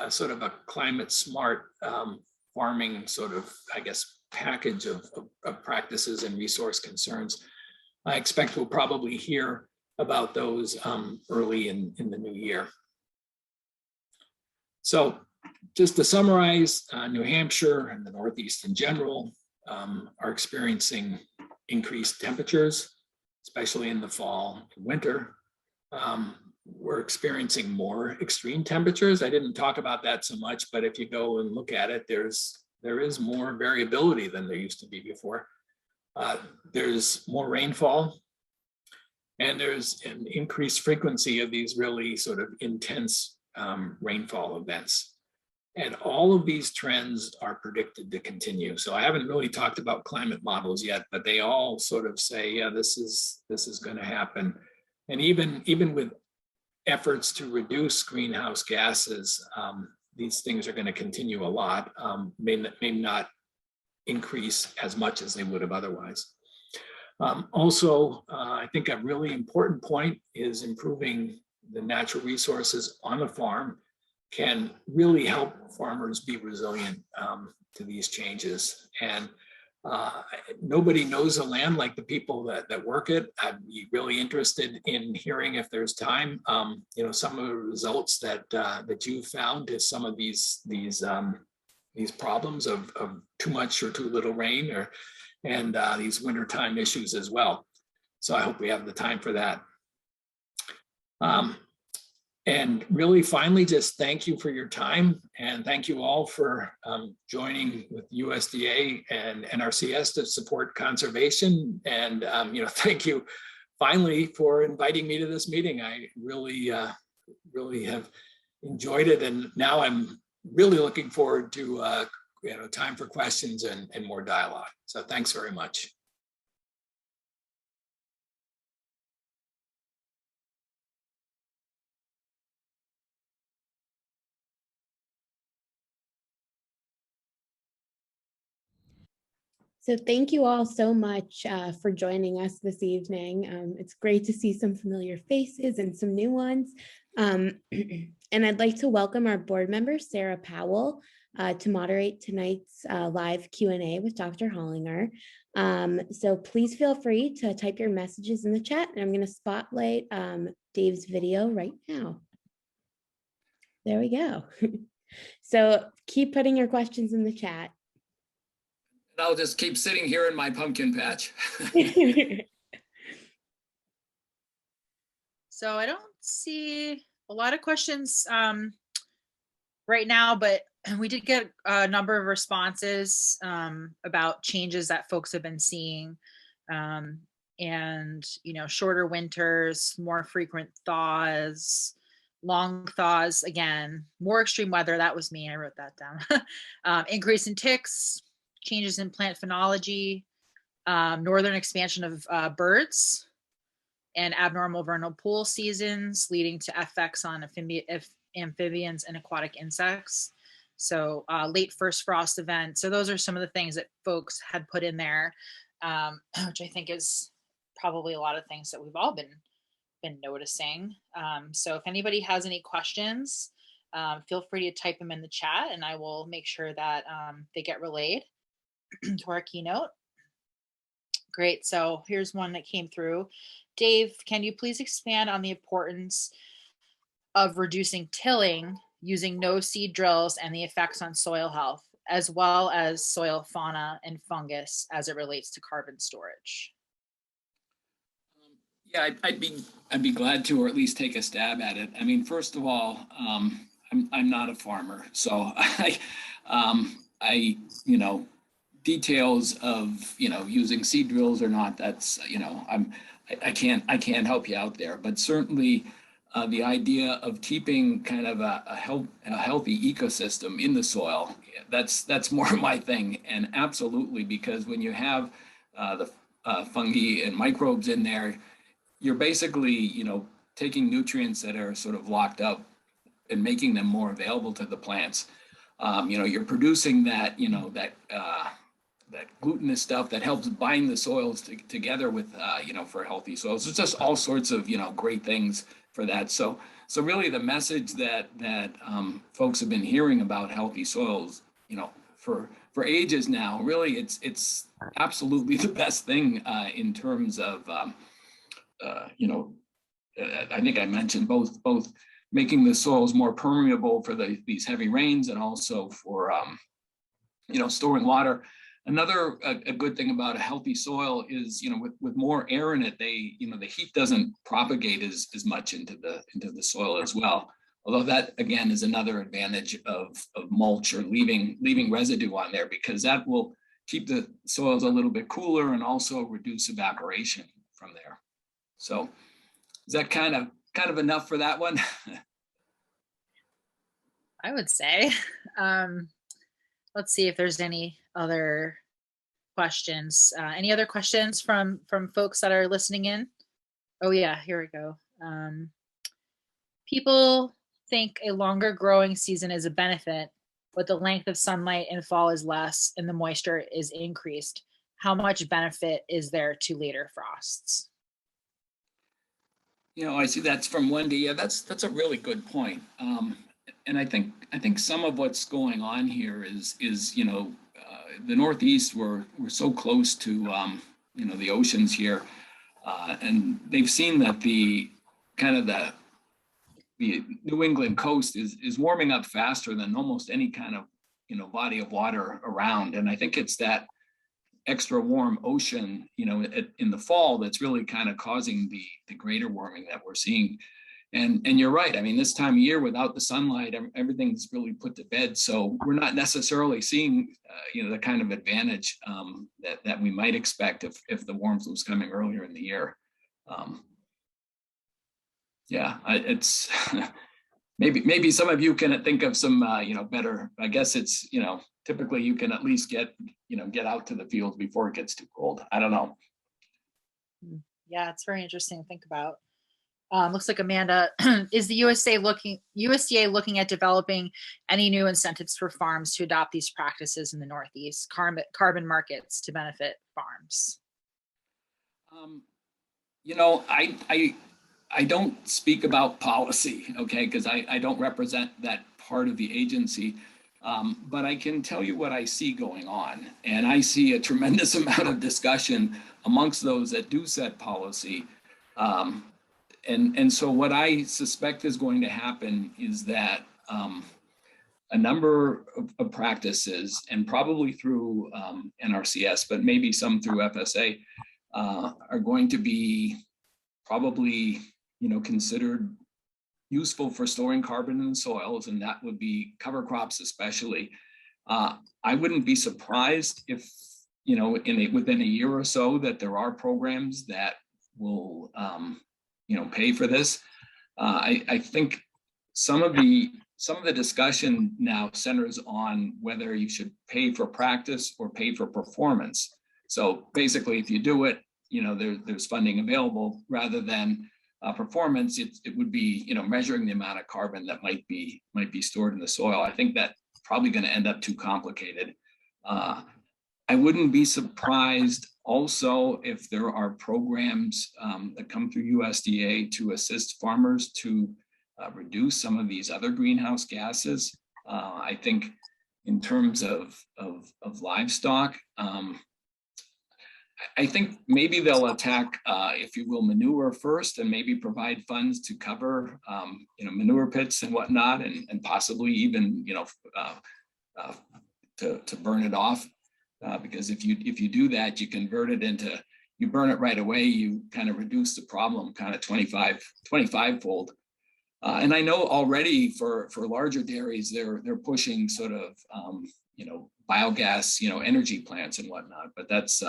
sort of a climate smart farming sort of, I guess, package of practices and resource concerns. I expect we'll probably hear about those early in the new year. So just to summarize, New Hampshire and the Northeast in general are experiencing increased temperatures, especially in the fall and winter. We're experiencing more extreme temperatures. I didn't talk about that so much, but if you go and look at it, there is more variability than there used to be before. There's more rainfall, and there's an increased frequency of these really sort of intense rainfall events. And all of these trends are predicted to continue. So I haven't really talked about climate models yet, but they all sort of say, yeah, this is going to happen. And even with efforts to reduce greenhouse gases, these things are going to continue a lot, may not increase as much as they would have otherwise. Also, I think a really important point is improving the natural resources on the farm can really help farmers be resilient to these changes. And nobody knows the land like the people that work it. I'd be really interested in hearing, if there's time, some of the results that you found is some of these problems of too much or too little rain, and these wintertime issues as well. So I hope we have the time for that. And really, finally, just thank you for your time, and thank you all for joining with USDA and NRCS to support conservation. And thank you finally for inviting me to this meeting. I really have enjoyed it, and now I'm really looking forward to time for questions and more dialogue. So thanks very much. So thank you all so much for joining us this evening. It's great to see some familiar faces and some new ones. And I'd like to welcome our board member, Sarah Powell, to moderate tonight's live Q&A with Dr. Hollinger. So please feel free to type your messages in the chat, and I'm going to spotlight Dave's video right now. There we go. So keep putting your questions in the chat. And I'll just keep sitting here in my pumpkin patch. So I don't see a lot of questions right now, but we did get a number of responses about changes that folks have been seeing. And, you know, shorter winters, more frequent thaws, long thaws, again, more extreme weather. That was me. I wrote that down. Increase in ticks, changes in plant phenology, northern expansion of birds, and abnormal vernal pool seasons leading to effects on amphibians and aquatic insects. So late first frost event. So those are some of the things that folks had put in there, which I think is probably a lot of things that we've all been noticing. So if anybody has any questions, feel free to type them in the chat, and I will make sure that they get relayed to our keynote. Great. So here's one that came through. Dave, can you please expand on the importance of reducing tilling using no seed drills and the effects on soil health, as well as soil fauna and fungus as it relates to carbon storage? Yeah, I'd be glad to, or at least take a stab at it. I mean, first of all, I'm not a farmer, so I you know, details of, you know, using seed drills or not, that's, you know, I can't help you out there, but certainly the idea of keeping kind of a healthy ecosystem in the soil, that's more my thing. And absolutely, because when you have the fungi and microbes in there, you're basically, you know, taking nutrients that are sort of locked up and making them more available to the plants. You know, you're producing that, you know, that glutinous stuff that helps bind the soils together with, you know, for healthy soils. It's just all sorts of, you know, great things for that. So really the message that folks have been hearing about healthy soils, you know, for ages now, really it's absolutely the best thing in terms of, you know, I think I mentioned both making the soils more permeable for these heavy rains, and also for, you know, storing water. Another a good thing about a healthy soil is, you know, with more air in it, you know, the heat doesn't propagate as much into the soil as well. Although that again is another advantage of mulch, or leaving residue on there, because that will keep the soils a little bit cooler and also reduce evaporation from there. So is that kind of enough for that one? I would say. Let's see if there's any other questions. Any other questions from folks that are listening in? Oh yeah, here we go. People think a longer growing season is a benefit, but the length of sunlight in fall is less and the moisture is increased. How much benefit is there to later frosts? You know, I see that's from Wendy. Yeah, that's a really good point. And I think some of what's going on here is you know, the Northeast, we're so close to you know, the oceans here, and they've seen that the New England coast is warming up faster than almost any kind of, you know, body of water around. And I think it's that extra warm ocean, you know, in the fall that's really kind of causing the greater warming that we're seeing. And you're right. I mean, this time of year without the sunlight, everything's really put to bed. So we're not necessarily seeing, you know, the kind of advantage that we might expect if the warmth was coming earlier in the year. Yeah, it's maybe some of you can think of some, you know, better. I guess it's, you know, typically you can at least get out to the fields before it gets too cold. I don't know. Yeah, it's very interesting to think about. Looks like Amanda, is the USDA looking at developing any new incentives for farms to adopt these practices in the Northeast, carbon markets to benefit farms? You know, I don't speak about policy, okay, because I don't represent that part of the agency. But I can tell you what I see going on. And I see a tremendous amount of discussion amongst those that do set policy. And so what I suspect is going to happen is that a number of practices, and probably through NRCS, but maybe some through FSA, are going to be probably, you know, considered useful for storing carbon in the soils, and that would be cover crops especially. I wouldn't be surprised if, you know, within a year or so that there are programs that will, you know, pay for this. I think some of the discussion now centers on whether you should pay for practice or pay for performance. So basically, if you do it, you know, there's funding available rather than performance. It would be, you know, measuring the amount of carbon that might be stored in the soil. I think that's probably going to end up too complicated. I wouldn't be surprised also if there are programs that come through USDA to assist farmers to reduce some of these other greenhouse gases. I think in terms of livestock, I think maybe they'll attack, if you will, manure first, and maybe provide funds to cover, you know, manure pits and whatnot, and possibly even, you know, to burn it off. Because if you do that, you convert it into, you burn it right away, you kind of reduce the problem kind of 25-fold. And I know already for larger dairies, they're pushing sort of, you know, biogas, you know, energy plants and whatnot. But that's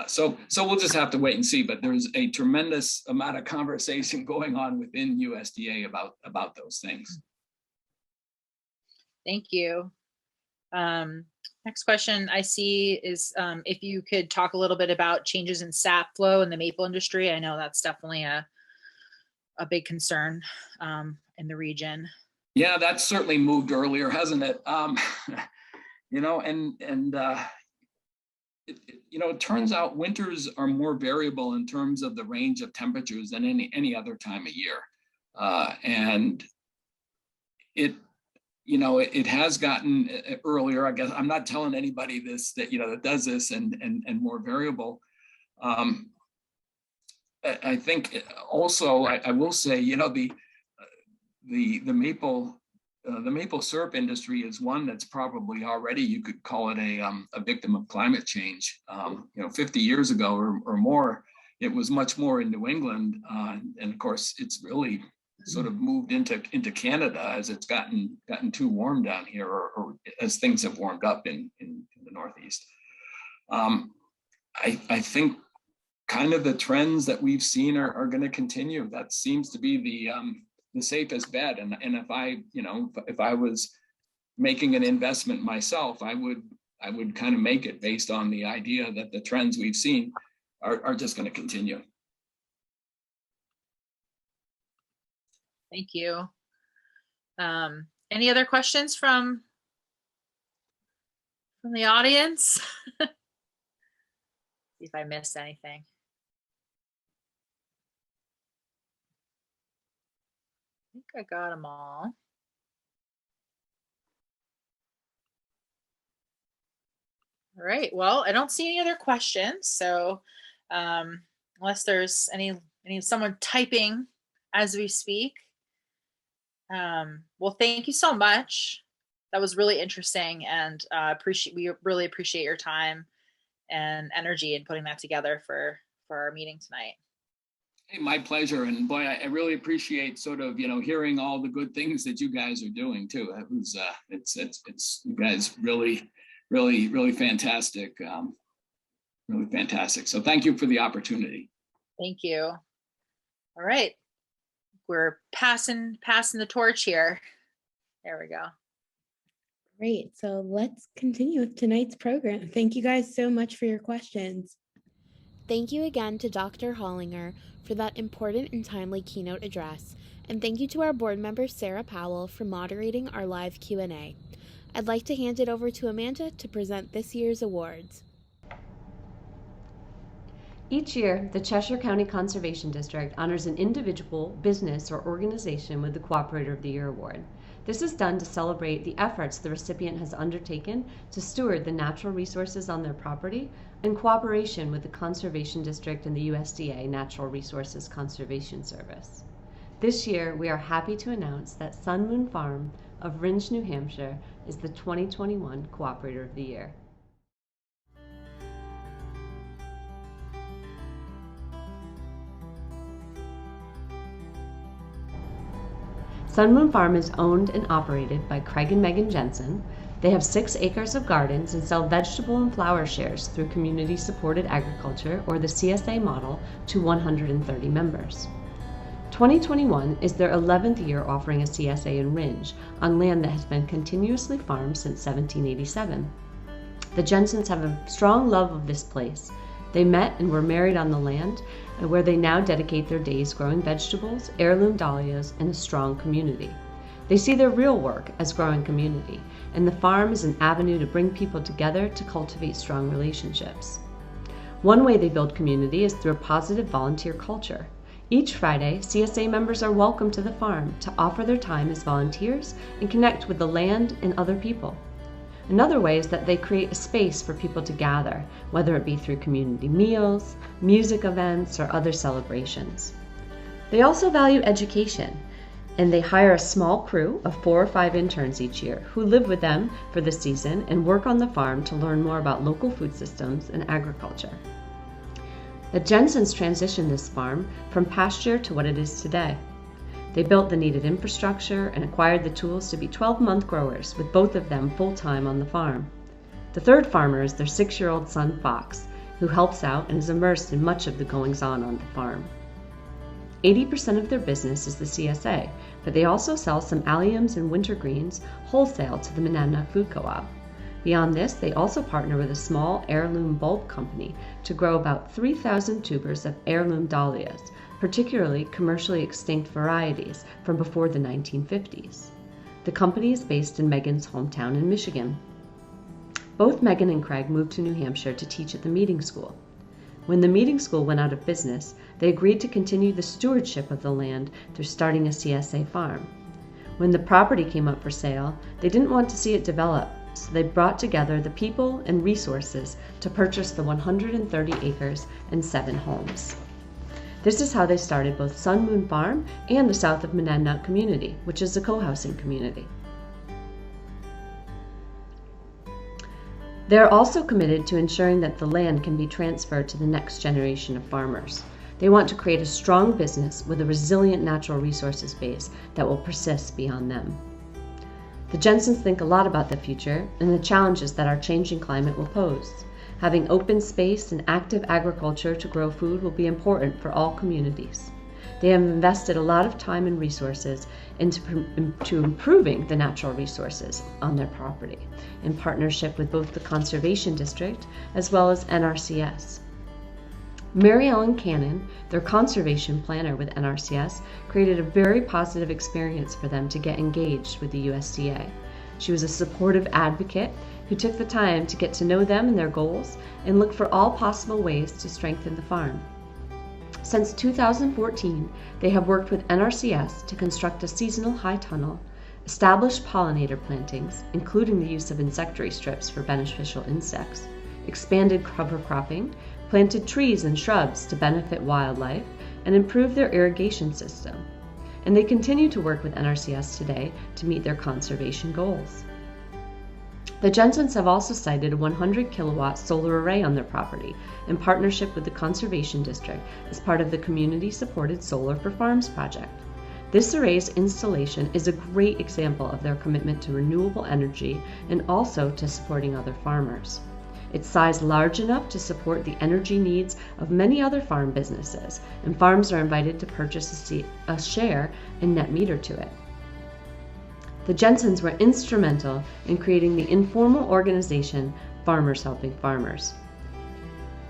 so we'll just have to wait and see. But there's a tremendous amount of conversation going on within USDA about those things. Thank you. Next question I see is if you could talk a little bit about changes in sap flow in the maple industry. I know that's definitely a big concern in the region. Yeah, that's certainly moved earlier, hasn't it? You know, and you know, it turns out winters are more variable in terms of the range of temperatures than any other time of year, and it. You know, it has gotten earlier. I guess I'm not telling anybody this that, you know, that does this and more variable. I think also I will say, you know, the maple syrup industry is one that's probably already, you could call it a victim of climate change. You know, 50 years ago or more, it was much more in New England, and of course it's really sort of moved into Canada as it's gotten too warm down here, or as things have warmed up in the Northeast. I think kind of the trends that we've seen are going to continue. That seems to be the safest bet. And if I was making an investment myself, I would kind of make it based on the idea that the trends we've seen are just going to continue. Thank you. Any other questions from the audience? See if I missed anything. I think I got them all. All right, well, I don't see any other questions. So unless there's any someone typing as we speak. Well, thank you so much. That was really interesting, and we really appreciate your time and energy in putting that together for our meeting tonight. Hey, my pleasure. And boy, I really appreciate sort of, you know, hearing all the good things that you guys are doing too. It was it's you guys really fantastic. Really fantastic. So thank you for the opportunity. Thank you. All right. We're passing the torch here. There we go. Great. So let's continue with tonight's program. Thank you guys so much for your questions. Thank you again to Dr. Hollinger for that important and timely keynote address, and thank you to our board member Sarah Powell for moderating our live Q&A. I'd like to hand it over to Amanda to present this year's awards. Each year, the Cheshire County Conservation District honors an individual, business, or organization with the Cooperator of the Year award. This is done to celebrate the efforts the recipient has undertaken to steward the natural resources on their property in cooperation with the Conservation District and the USDA Natural Resources Conservation Service. This year, we are happy to announce that Sun Moon Farm of Rindge, New Hampshire is the 2021 Cooperator of the Year. Sun Moon Farm is owned and operated by Craig and Megan Jensen. They have 6 acres of gardens and sell vegetable and flower shares through Community Supported Agriculture, or the CSA model, to 130 members. 2021 is their 11th year offering a CSA in Rindge on land that has been continuously farmed since 1787. The Jensens have a strong love of this place. They met and were married on the land, where they now dedicate their days growing vegetables, heirloom dahlias, and a strong community. They see their real work as growing community, and the farm is an avenue to bring people together to cultivate strong relationships. One way they build community is through a positive volunteer culture. Each Friday, CSA members are welcome to the farm to offer their time as volunteers and connect with the land and other people. Another way is that they create a space for people to gather, whether it be through community meals, music events, or other celebrations. They also value education, and they hire a small crew of 4 or 5 interns each year who live with them for the season and work on the farm to learn more about local food systems and agriculture. The Jensens transitioned this farm from pasture to what it is today. They built the needed infrastructure and acquired the tools to be 12-month growers, with both of them full-time on the farm. The third farmer is their 6-year-old son, Fox, who helps out and is immersed in much of the goings-on on the farm. 80% of their business is the CSA, but they also sell some alliums and wintergreens wholesale to the Monadnock Food Co-op. Beyond this, they also partner with a small heirloom bulb company to grow about 3,000 tubers of heirloom dahlias, particularly commercially extinct varieties from before the 1950s. The company is based in Megan's hometown in Michigan. Both Megan and Craig moved to New Hampshire to teach at the meeting school. When the meeting school went out of business, they agreed to continue the stewardship of the land through starting a CSA farm. When the property came up for sale, they didn't want to see it develop, so they brought together the people and resources to purchase the 130 acres and 7 homes. This is how they started both Sun Moon Farm and the South of Monadnock community, which is a co-housing community. They are also committed to ensuring that the land can be transferred to the next generation of farmers. They want to create a strong business with a resilient natural resources base that will persist beyond them. The Jensens think a lot about the future and the challenges that our changing climate will pose. Having open space and active agriculture to grow food will be important for all communities. They have invested a lot of time and resources into improving the natural resources on their property, in partnership with both the Conservation District as well as NRCS. Mary Ellen Cannon, their conservation planner with NRCS, created a very positive experience for them to get engaged with the USDA. She was a supportive advocate who took the time to get to know them and their goals and look for all possible ways to strengthen the farm. Since 2014, they have worked with NRCS to construct a seasonal high tunnel, establish pollinator plantings, including the use of insectary strips for beneficial insects, expanded cover cropping, planted trees and shrubs to benefit wildlife, and improved their irrigation system. And they continue to work with NRCS today to meet their conservation goals. The Jensens have also sited a 100 kilowatt solar array on their property in partnership with the Conservation District as part of the Community Supported Solar for Farms project. This array's installation is a great example of their commitment to renewable energy and also to supporting other farmers. It's sized large enough to support the energy needs of many other farm businesses, and farms are invited to purchase a share and net meter to it. The Jensens were instrumental in creating the informal organization Farmers Helping Farmers.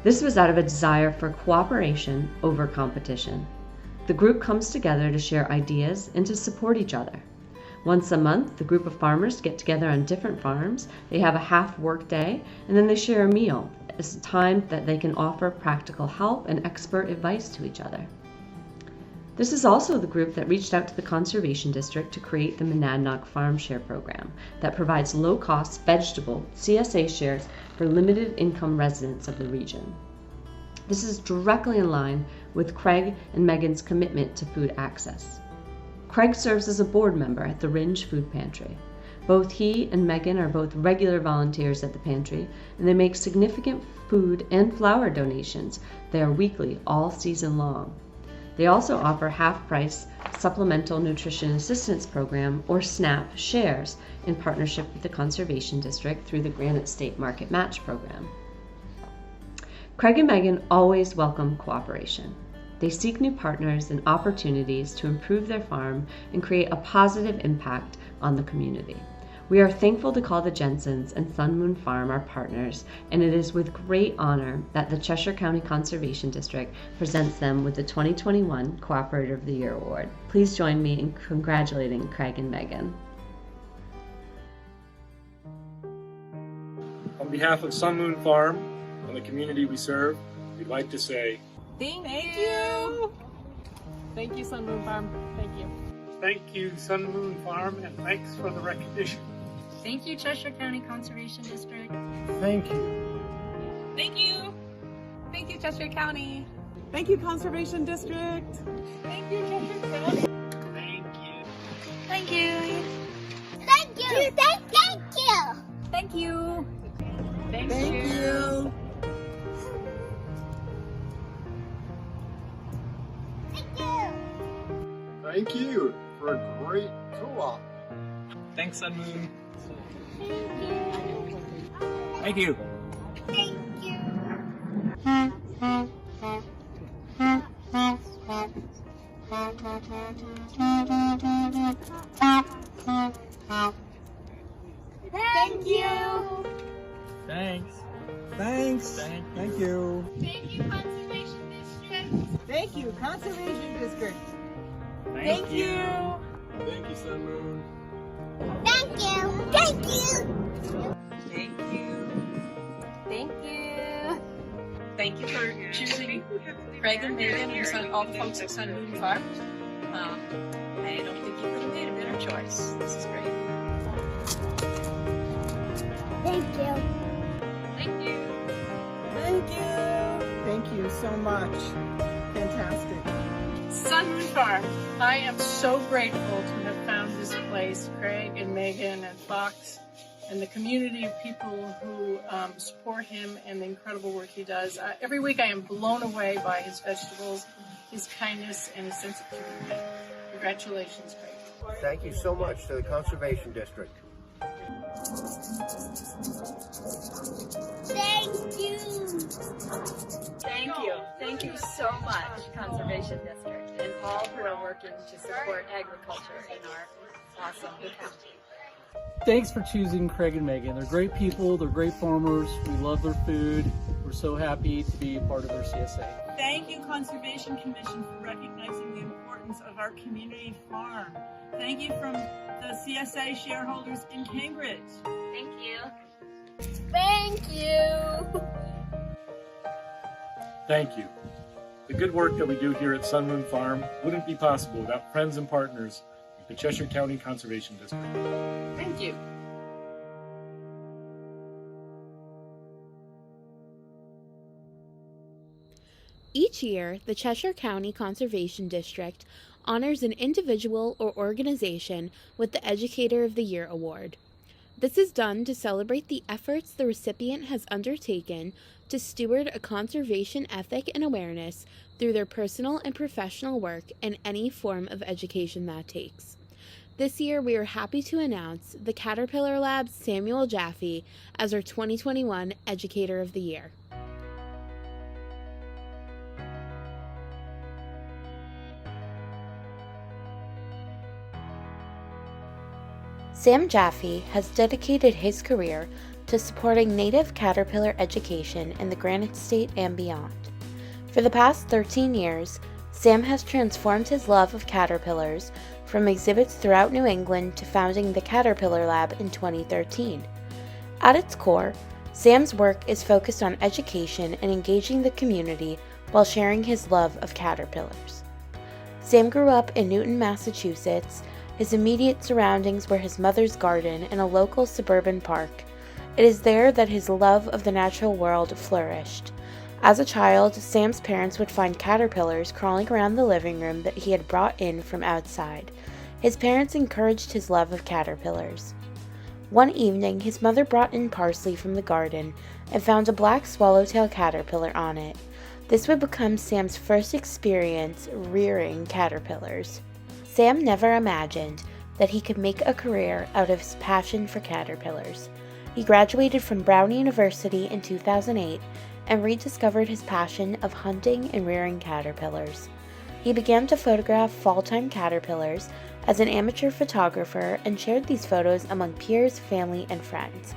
This was out of a desire for cooperation over competition. The group comes together to share ideas and to support each other. Once a month, the group of farmers get together on different farms. They have a half work day, and then they share a meal. It's a time that they can offer practical help and expert advice to each other. This is also the group that reached out to the Conservation District to create the Monadnock Farm Share Program that provides low-cost vegetable CSA shares for limited income residents of the region. This is directly in line with Craig and Megan's commitment to food access. Craig serves as a board member at the Ringe Food Pantry. Both he and Megan are both regular volunteers at the pantry, and they make significant food and flour donations. They are weekly, all season long. They also offer half-price Supplemental Nutrition Assistance Program, or SNAP, shares in partnership with the Conservation District through the Granite State Market Match Program. Craig and Megan always welcome cooperation. They seek new partners and opportunities to improve their farm and create a positive impact on the community. We are thankful to call the Jensens and Sun Moon Farm our partners, and it is with great honor that the Cheshire County Conservation District presents them with the 2021 Cooperator of the Year Award. Please join me in congratulating Craig and Megan. On behalf of Sun Moon Farm and the community we serve, we'd like to say Thank you. Thank you, Sun Moon Farm. Thank you. Thank you, Sun Moon Farm, and thanks for the recognition. Thank you, Cheshire County Conservation District. Thank you. Thank you. Thank you, Cheshire County. Thank you, Conservation District. Thank you, Cheshire County. Thank you. Thank you. Thank you. Thank you. Thank you. Thank you. Thank you for a great co-op. thanks, Sun Moon. Thank you. Thank you. Thank you. Thanks. Thanks. Thank you. Thank you, Conservation District. Thank you, Conservation District. Thank you. Thank you, Sun Moon. Thank you. Thank you. Thank you. Thank you. Thank you for choosing Craig and Megan and all the folks at Sun Moon Farm. I don't think you could have made a better choice. This is great. Thank you. Thank you. Thank you. Thank you so much. Fantastic. Sun Moon Farm, I am so grateful to have found this place, Craig and Megan and Fox, and the community of people who support him and the incredible work he does. Every week I am blown away by his vegetables, his kindness, and his sense of community. Congratulations, Craig. Thank you so much to the Conservation District. Thank you. Thank you. Thank you so much, Conservation District, and all who are working to support agriculture in our awesome county. Thanks for choosing Craig and Megan. They're great people, they're great farmers, we love their food. We're so happy to be a part of their CSA. Thank you, Conservation Commission, for recognizing the importance of our community farm. Thank you from the CSA shareholders in Cambridge. Thank you. Thank you. Thank you. The good work that we do here at Sun Moon Farm wouldn't be possible without friends and partners like the Cheshire County Conservation District. Thank you. Each year, the Cheshire County Conservation District honors an individual or organization with the Educator of the Year award. This is done to celebrate the efforts the recipient has undertaken to steward a conservation ethic and awareness through their personal and professional work in any form of education that takes. This year, we are happy to announce the Caterpillar Lab's Samuel Jaffe as our 2021 Educator of the Year. Sam Jaffe has dedicated his career to supporting native caterpillar education in the Granite State and beyond. For the past 13 years, Sam has transformed his love of caterpillars from exhibits throughout New England to founding the Caterpillar Lab in 2013. At its core, Sam's work is focused on education and engaging the community while sharing his love of caterpillars. Sam grew up in Newton, Massachusetts. His immediate surroundings were his mother's garden and a local suburban park. It is there that his love of the natural world flourished. As a child, Sam's parents would find caterpillars crawling around the living room that he had brought in from outside. His parents encouraged his love of caterpillars. One evening, his mother brought in parsley from the garden and found a black swallowtail caterpillar on it. This would become Sam's first experience rearing caterpillars. Sam never imagined that he could make a career out of his passion for caterpillars. He graduated from Brown University in 2008 and rediscovered his passion of hunting and rearing caterpillars. He began to photograph fall-time caterpillars as an amateur photographer and shared these photos among peers, family, and friends.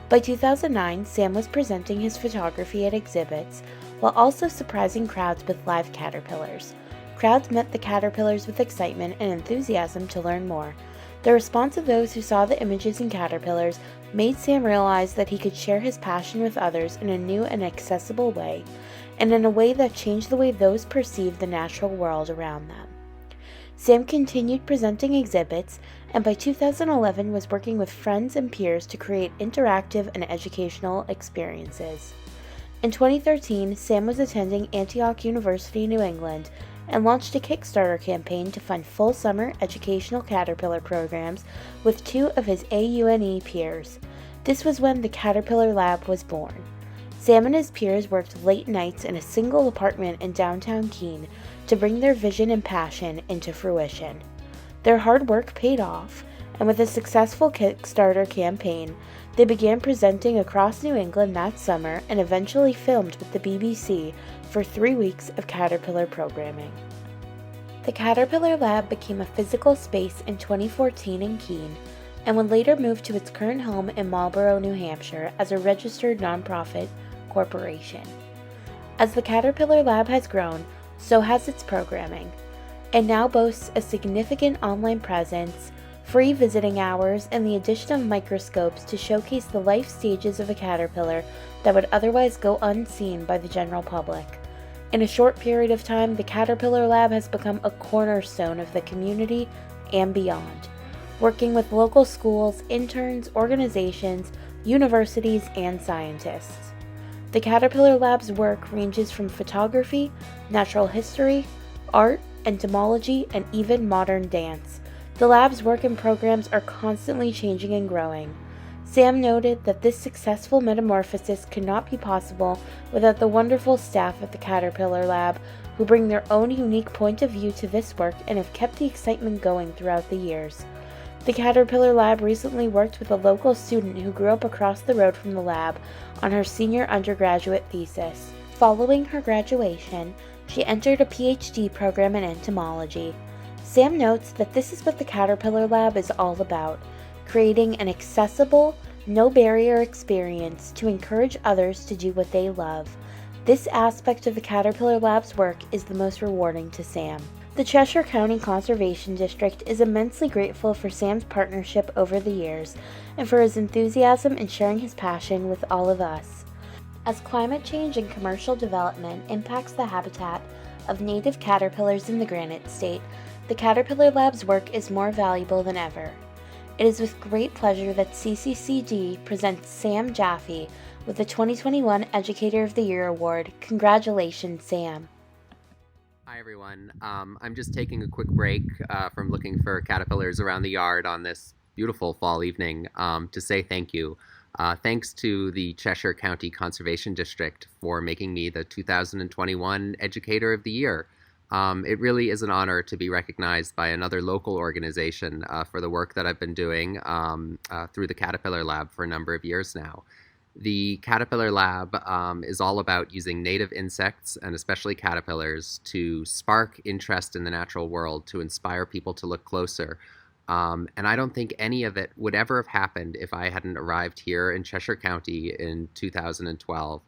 By 2009, Sam was presenting his photography at exhibits while also surprising crowds with live caterpillars. Crowds met the caterpillars with excitement and enthusiasm to learn more. The response of those who saw the images and caterpillars made Sam realize that he could share his passion with others in a new and accessible way, and in a way that changed the way those perceived the natural world around them. Sam continued presenting exhibits, and by 2011 was working with friends and peers to create interactive and educational experiences. In 2013, Sam was attending Antioch University, New England, and launched a Kickstarter campaign to fund full summer educational caterpillar programs with 2 of his AUNE peers. This was when the Caterpillar Lab was born. Sam and his peers worked late nights in a single apartment in downtown Keene to bring their vision and passion into fruition. Their hard work paid off, and with a successful Kickstarter campaign, they began presenting across New England that summer and eventually filmed with the BBC for 3 weeks of caterpillar programming. The Caterpillar Lab became a physical space in 2014 in Keene, and would later move to its current home in Marlborough, New Hampshire as a registered nonprofit corporation. As the Caterpillar Lab has grown, so has its programming. It now boasts a significant online presence, free visiting hours, and the addition of microscopes to showcase the life stages of a caterpillar that would otherwise go unseen by the general public. In a short period of time, the Caterpillar Lab has become a cornerstone of the community and beyond, working with local schools, interns, organizations, universities, and scientists. The Caterpillar Lab's work ranges from photography, natural history, art, entomology, and even modern dance. The lab's work and programs are constantly changing and growing. Sam noted that this successful metamorphosis could not be possible without the wonderful staff at the Caterpillar Lab, who bring their own unique point of view to this work and have kept the excitement going throughout the years. The Caterpillar Lab recently worked with a local student who grew up across the road from the lab on her senior undergraduate thesis. Following her graduation, she entered a PhD program in entomology. Sam notes that this is what the Caterpillar Lab is all about, creating an accessible, no-barrier experience to encourage others to do what they love. This aspect of the Caterpillar Lab's work is the most rewarding to Sam. The Cheshire County Conservation District is immensely grateful for Sam's partnership over the years and for his enthusiasm in sharing his passion with all of us. As climate change and commercial development impacts the habitat of native caterpillars in the Granite State, the Caterpillar Lab's work is more valuable than ever. It is with great pleasure that CCCD presents Sam Jaffe with the 2021 Educator of the Year Award. Congratulations, Sam. Hi everyone. I'm just taking a quick break from looking for caterpillars around the yard on this beautiful fall evening to say thank you. Thanks to the Cheshire County Conservation District for making me the 2021 Educator of the Year. It really is an honor to be recognized by another local organization for the work that I've been doing through the Caterpillar Lab for a number of years now. The Caterpillar Lab is all about using native insects, and especially caterpillars, to spark interest in the natural world, to inspire people to look closer, And I don't think any of it would ever have happened if I hadn't arrived here in Cheshire County in 2012.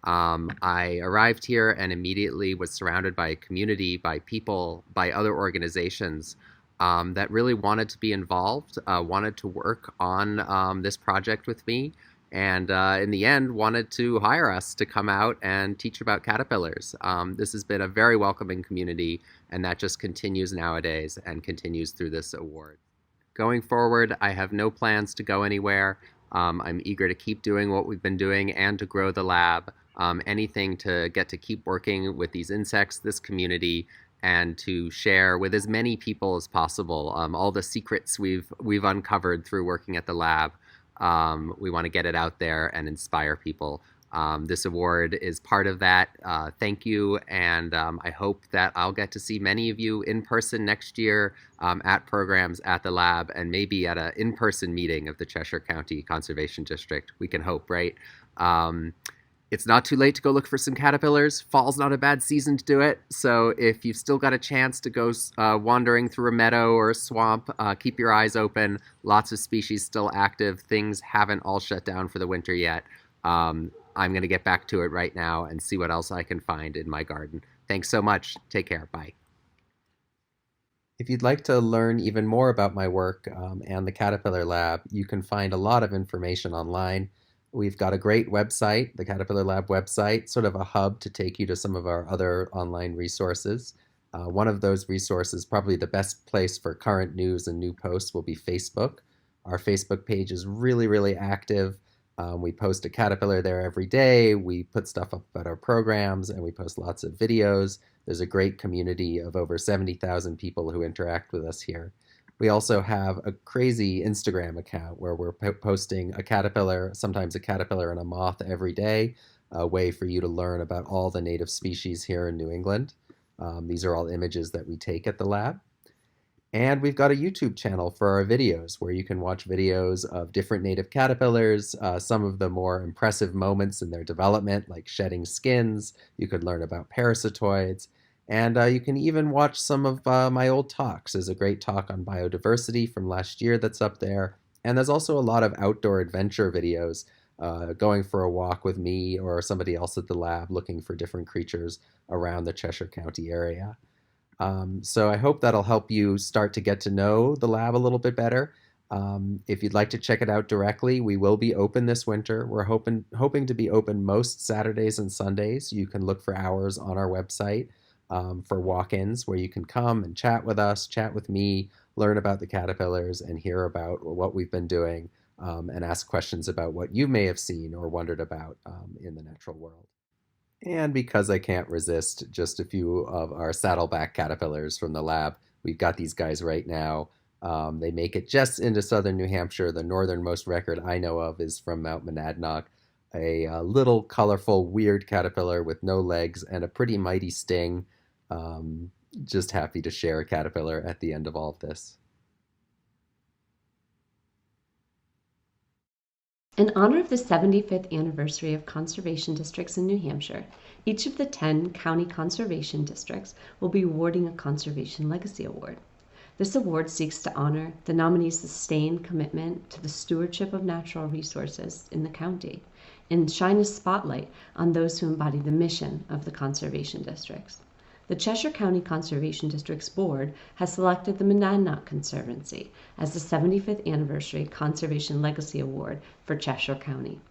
I arrived here and immediately was surrounded by a community, by people, by other organizations that really wanted to be involved, wanted to work on this project with me, and in the end wanted to hire us to come out and teach about caterpillars. This has been a very welcoming community, and that just continues nowadays and continues through this award. Going forward, I have no plans to go anywhere. I'm eager to keep doing what we've been doing and to grow the lab. Anything to get to keep working with these insects, this community, and to share with as many people as possible all the secrets we've uncovered through working at the lab. We want to get it out there and inspire people. This award is part of that. Thank you, and I hope that I'll get to see many of you in person next year at programs at the lab and maybe at an in-person meeting of the Cheshire County Conservation District. We can hope, right? It's not too late to go look for some caterpillars. Fall's not a bad season to do it. So if you've still got a chance to go wandering through a meadow or a swamp, keep your eyes open. Lots of species still active. Things haven't all shut down for the winter yet. I'm going to get back to it right now and see what else I can find in my garden. Thanks so much. Take care. Bye. If you'd like to learn even more about my work and the Caterpillar Lab, you can find a lot of information online. We've got a great website, the Caterpillar Lab website, sort of a hub to take you to some of our other online resources. One of those resources, probably the best place for current news and new posts, will be Facebook. Our Facebook page is really, really active. We post a caterpillar there every day. We put stuff up about our programs, and we post lots of videos. There's a great community of over 70,000 people who interact with us here. We also have a crazy Instagram account where we're posting a caterpillar, sometimes a caterpillar and a moth every day, a way for you to learn about all the native species here in New England. These are all images that we take at the lab. And we've got a YouTube channel for our videos where you can watch videos of different native caterpillars, some of the more impressive moments in their development, like shedding skins. You could learn about parasitoids. And you can even watch some of my old talks. There's a great talk on biodiversity from last year that's up there. And there's also a lot of outdoor adventure videos, going for a walk with me or somebody else at the lab looking for different creatures around the Cheshire County area. So I hope that'll help you start to get to know the lab a little bit better. If you'd like to check it out directly, we will be open this winter. We're hoping to be open most Saturdays and Sundays. You can look for hours on our website for walk-ins where you can come and chat with us, chat with me, learn about the caterpillars, and hear about what we've been doing, and ask questions about what you may have seen or wondered about in the natural world. And because I can't resist just a few of our saddleback caterpillars from the lab, we've got these guys right now. They make it just into southern New Hampshire. The northernmost record I know of is from Mount Monadnock, a little colorful, weird caterpillar with no legs and a pretty mighty sting. Just happy to share a caterpillar at the end of all of this. In honor of the 75th anniversary of conservation districts in New Hampshire, each of the 10 county conservation districts will be awarding a Conservation Legacy Award. This award seeks to honor the nominee's sustained commitment to the stewardship of natural resources in the county and shine a spotlight on those who embody the mission of the conservation districts. The Cheshire County Conservation Districts Board has selected the Monadnock Conservancy as the 75th Anniversary Conservation Legacy Award for Cheshire County.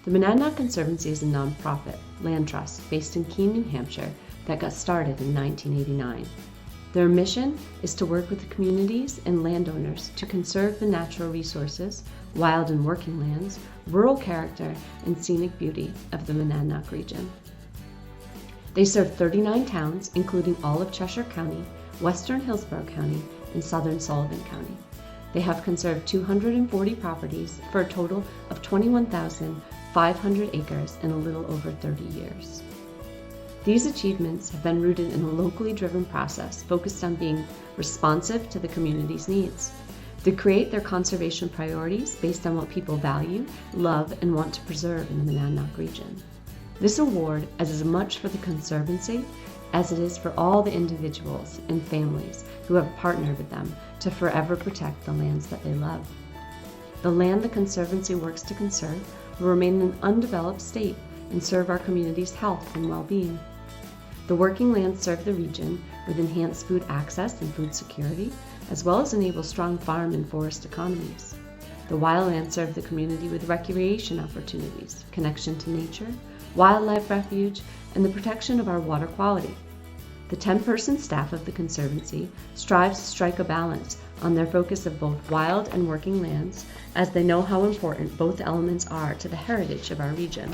The Monadnock Conservancy is a nonprofit land trust based in Keene, New Hampshire that got started in 1989. Their mission is to work with the communities and landowners to conserve the natural resources, wild and working lands, rural character, and scenic beauty of the Monadnock region. They serve 39 towns, including all of Cheshire County, western Hillsborough County, and southern Sullivan County. They have conserved 240 properties for a total of 21,500 acres in a little over 30 years. These achievements have been rooted in a locally driven process focused on being responsive to the community's needs. They create their conservation priorities based on what people value, love, and want to preserve in the Monadnock region. This award is as much for the Conservancy as it is for all the individuals and families who have partnered with them to forever protect the lands that they love. The land the Conservancy works to conserve will remain in an undeveloped state and serve our community's health and well-being. The working lands serve the region with enhanced food access and food security, as well as enable strong farm and forest economies. The wildlands serve the community with recreation opportunities, connection to nature, wildlife refuge, and the protection of our water quality. The 10-person staff of the Conservancy strives to strike a balance on their focus of both wild and working lands, as they know how important both elements are to the heritage of our region.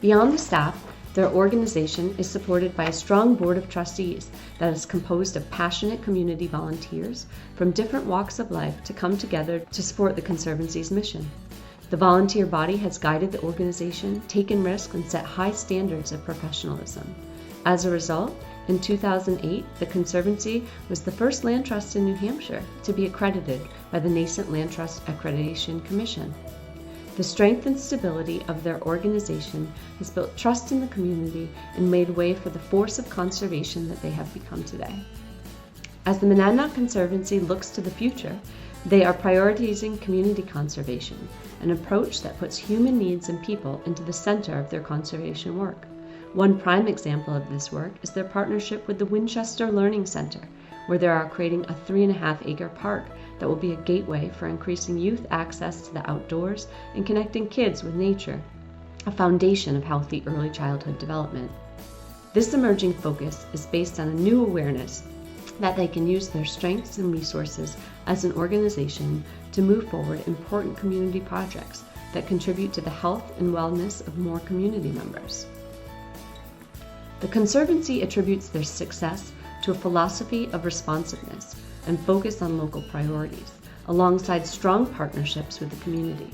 Beyond the staff, their organization is supported by a strong board of trustees that is composed of passionate community volunteers from different walks of life to come together to support the Conservancy's mission. The volunteer body has guided the organization, taken risks, and set high standards of professionalism. As a result, in 2008, the Conservancy was the first land trust in New Hampshire to be accredited by the Nascent Land Trust Accreditation Commission. The strength and stability of their organization has built trust in the community and made way for the force of conservation that they have become today. As the Monadnock Conservancy looks to the future, they are prioritizing community conservation, an approach that puts human needs and people into the center of their conservation work. One prime example of this work is their partnership with the Winchester Learning Center, where they are creating a 3.5-acre park that will be a gateway for increasing youth access to the outdoors and connecting kids with nature, a foundation of healthy early childhood development. This emerging focus is based on a new awareness that they can use their strengths and resources as an organization to move forward important community projects that contribute to the health and wellness of more community members. The Conservancy attributes their success to a philosophy of responsiveness and focus on local priorities, alongside strong partnerships with the community.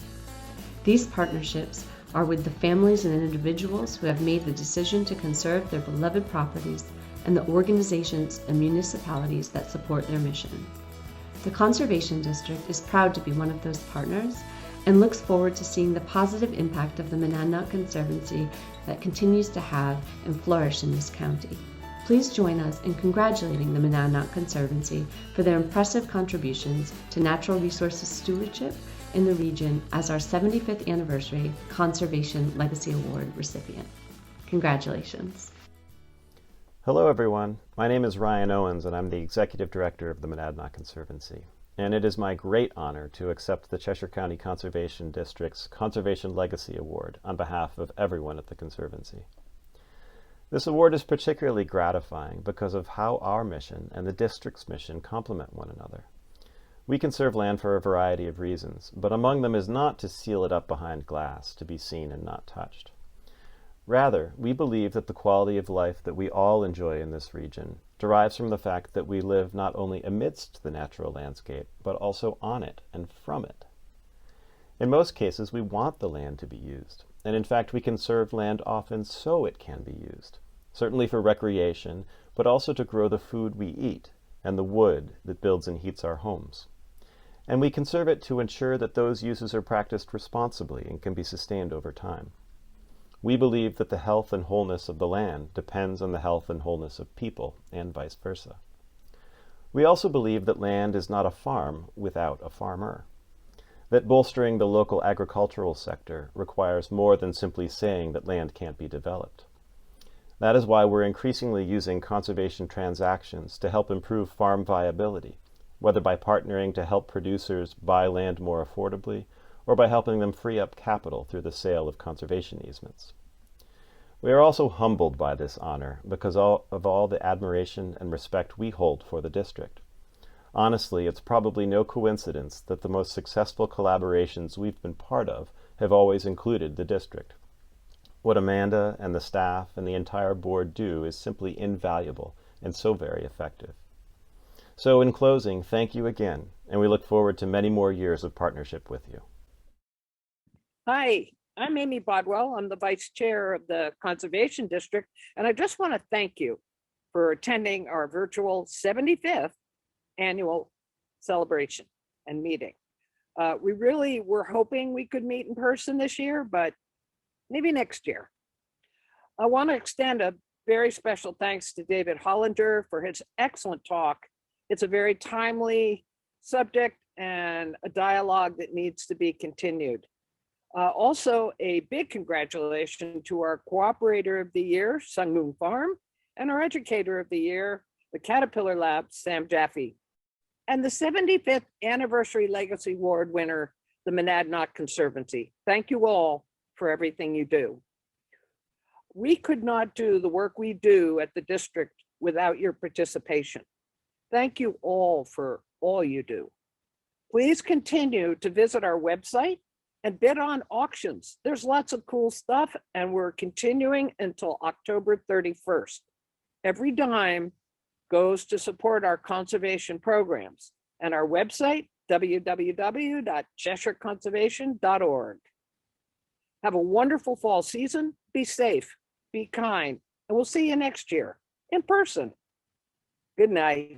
These partnerships are with the families and individuals who have made the decision to conserve their beloved properties and the organizations and municipalities that support their mission. The Conservation District is proud to be one of those partners and looks forward to seeing the positive impact of the Monadnock Conservancy that continues to have and flourish in this county. Please join us in congratulating the Monadnock Conservancy for their impressive contributions to natural resources stewardship in the region as our 75th anniversary Conservation Legacy Award recipient. Congratulations. Hello everyone, my name is Ryan Owens and I'm the Executive Director of the Monadnock Conservancy. And it is my great honor to accept the Cheshire County Conservation District's Conservation Legacy Award on behalf of everyone at the Conservancy. This award is particularly gratifying because of how our mission and the district's mission complement one another. We conserve land for a variety of reasons, but among them is not to seal it up behind glass, to be seen and not touched. Rather, we believe that the quality of life that we all enjoy in this region derives from the fact that we live not only amidst the natural landscape, but also on it and from it. In most cases, we want the land to be used, and in fact we conserve land often so it can be used, certainly for recreation, but also to grow the food we eat and the wood that builds and heats our homes. And we conserve it to ensure that those uses are practiced responsibly and can be sustained over time. We believe that the health and wholeness of the land depends on the health and wholeness of people, and vice versa. We also believe that land is not a farm without a farmer, that bolstering the local agricultural sector requires more than simply saying that land can't be developed. That is why we're increasingly using conservation transactions to help improve farm viability, whether by partnering to help producers buy land more affordably, or by helping them free up capital through the sale of conservation easements. We are also humbled by this honor because of all the admiration and respect we hold for the district. Honestly, it's probably no coincidence that the most successful collaborations we've been part of have always included the district. What Amanda and the staff and the entire board do is simply invaluable and so very effective. So in closing, thank you again, and we look forward to many more years of partnership with you. Hi, I'm Amy Bodwell. I'm the Vice Chair of the Conservation District, and I just want to thank you for attending our virtual 75th annual celebration. and meeting. We really were hoping we could meet in person this year, but maybe next year. I want to extend a very special thanks to David Hollinger for his excellent talk. It's a very timely subject and a dialogue that needs to be continued. Also, a big congratulations to our Cooperator of the Year, Sun Moon Farm, and our Educator of the Year, the Caterpillar Lab, Sam Jaffe, and the 75th Anniversary Legacy Award winner, the Monadnock Conservancy. Thank you all for everything you do. We could not do the work we do at the district without your participation. Thank you all for all you do. Please continue to visit our website and bid on auctions. There's lots of cool stuff, and we're continuing until October 31st. Every dime goes to support our conservation programs, and our website, www.cheshireconservation.org. Have a wonderful fall season. Be safe, be kind, and we'll see you next year in person. Good night.